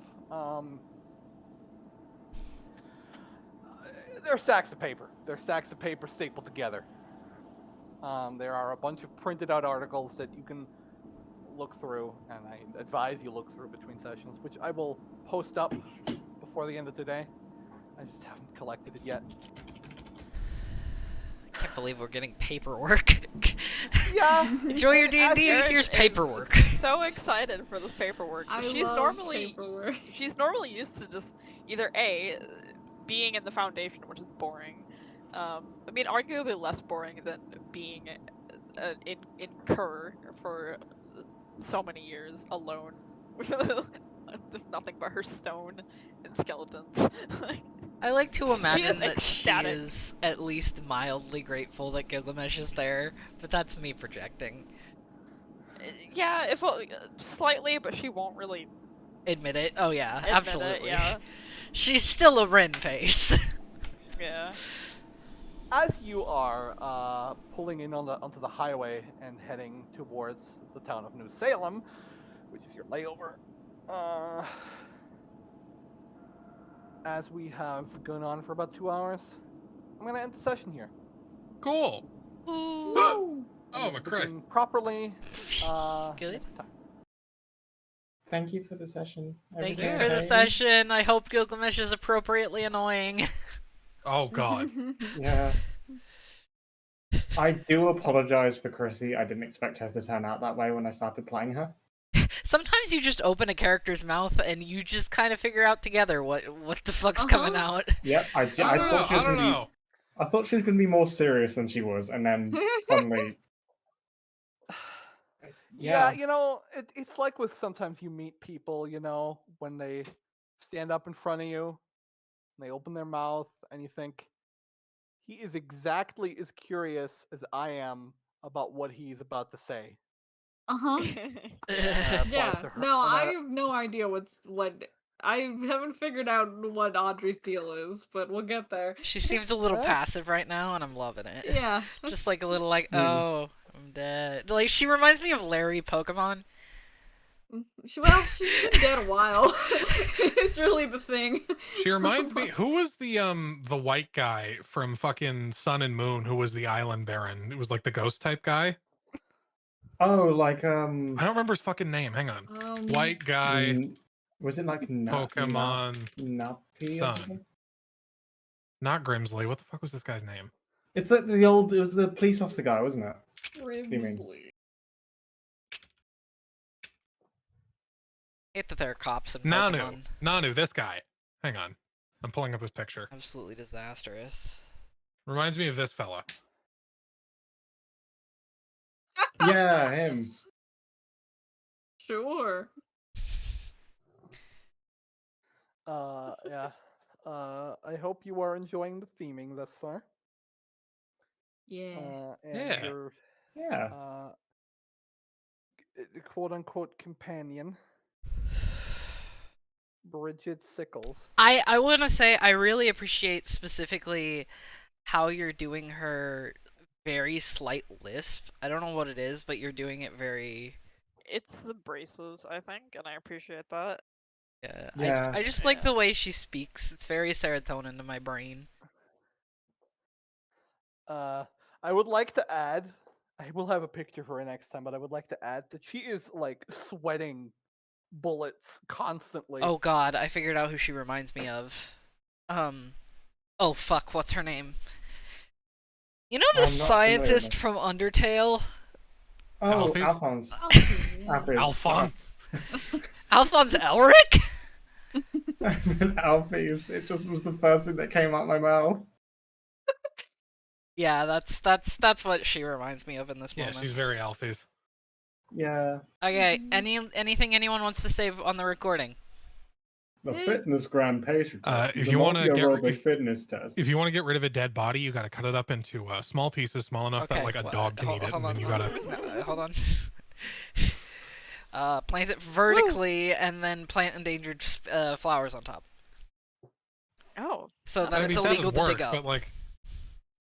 they're stacks of paper. They're stacks of paper stapled together. There are a bunch of printed out articles that you can look through, and I advise you look through between sessions, which I will post up before the end of today. I just haven't collected it yet. I can't believe we're getting paperwork. Yeah. Enjoy your D&D, Erin here's is paperwork. So excited for this paperwork. I she's love normally paperwork. she's normally used to just either A, being in the Foundation, which is boring. I mean, arguably less boring than being in Kerr for so many years alone with nothing but her stone and skeletons. I like to imagine that ecstatic. she is at least mildly grateful that Gilgamesh is there, but that's me projecting. Yeah, if slightly, but she won't really Admit it. Oh yeah, admit absolutely. it. Yeah, She's still a Ren face. yeah. As you are pulling in onto the highway and heading towards the town of New Salem, which is your layover, as we have gone on for about 2 hours, I'm gonna end the session here. Cool. Ooh. Oh my Christ. Begin properly Good. next time. Thank you for the session. Thank you Everything for the okay? session. I hope Gilgamesh is appropriately annoying. Oh God. Yeah. I do apologize for Chrissy. I didn't expect her to turn out that way when I started playing her. Sometimes you just open a character's mouth and you just kind of figure out together what the fuck's coming out. Yep, I I don't know. thought she was I don't gonna be. know. I thought she was going to be more serious than she was, and then suddenly. Yeah, you know, it's like with sometimes you meet people, you know, when they stand up in front of you, and they open their mouth, and you think, he is exactly as curious as I am about what he's about to say. Uh-huh. Applies Yeah. to her, No, no I matter- have no idea what I haven't figured out what Audrey's deal is, but we'll get there. She seems a little Yeah. passive right now, and I'm loving it. Yeah. Just like a little like, Mm. oh, I'm dead. Like, she reminds me of Larry Pokemon. She's been dead a while. It's really the thing. She reminds me. Who was the white guy from fucking Sun and Moon? Who was the Island Baron? It was like the ghost type guy. Oh, like I don't remember his fucking name. Hang on. White guy. Was it like Pokemon Nappy? Sun. Not Grimsley. What the fuck was this guy's name? It's like the old. It was the police officer guy, wasn't it? Grimsley. Hate that there are cops in Nanu. Pokemon. Nanu. This guy. Hang on. I'm pulling up his picture. Absolutely disastrous. Reminds me of this fella. Yeah, him. Sure. Yeah. I hope you are enjoying the theming thus far. Yeah. And Yeah. your Yeah. quote unquote companion, Bridget Sickles. I want to say I really appreciate specifically how you're doing her very slight lisp. I don't know what it is, but you're doing it very... It's the braces, I think, and I appreciate that. Yeah, Yeah. I just like the way she speaks. It's very serotonin to my brain. I would like to add, I will have a picture for her next time, but I would like to add that she is like sweating bullets constantly. Oh god, I figured out who she reminds me of. Oh fuck, what's her name? You know the I'm not familiar with scientist it. from Undertale? Oh, Alphys? Alphonse. Alphys. Alphonse. Alphonse Elric? Alphys. It just was the first thing that came out my mouth. Yeah, that's what she reminds me of in this Yeah, moment. she's very Alphys. Yeah. Okay, anything anyone wants to say on the recording? The fitness grand patient. If you wanna get fitness test. If you want to get rid of a dead body, you got to cut it up into small pieces, small enough that Okay, like a well, dog can eat it, and then you gotta. Hold on. Plant it vertically and then plant endangered flowers on top. Oh, So I then I it's mean, illegal that'd to work, dig up. but like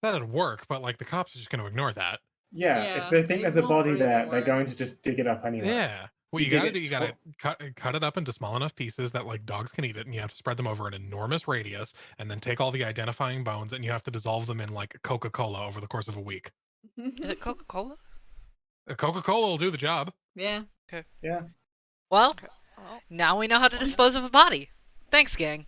that'd work, but like the cops are just going to ignore that. Yeah, Yeah, if they think they there's a won't body really there, ignore they're it. going to just dig it up anyway. Yeah. What you You got to dig do, it you got to cut it up into small enough pieces that like dogs can eat it, and you have to spread them over an enormous radius, and then take all the identifying bones, and you have to dissolve them in like Coca-Cola over the course of a week. Is it Coca-Cola? Coca-Cola will do the job. Yeah. Yeah. Well, well, now we know how to dispose of a body. Thanks, gang.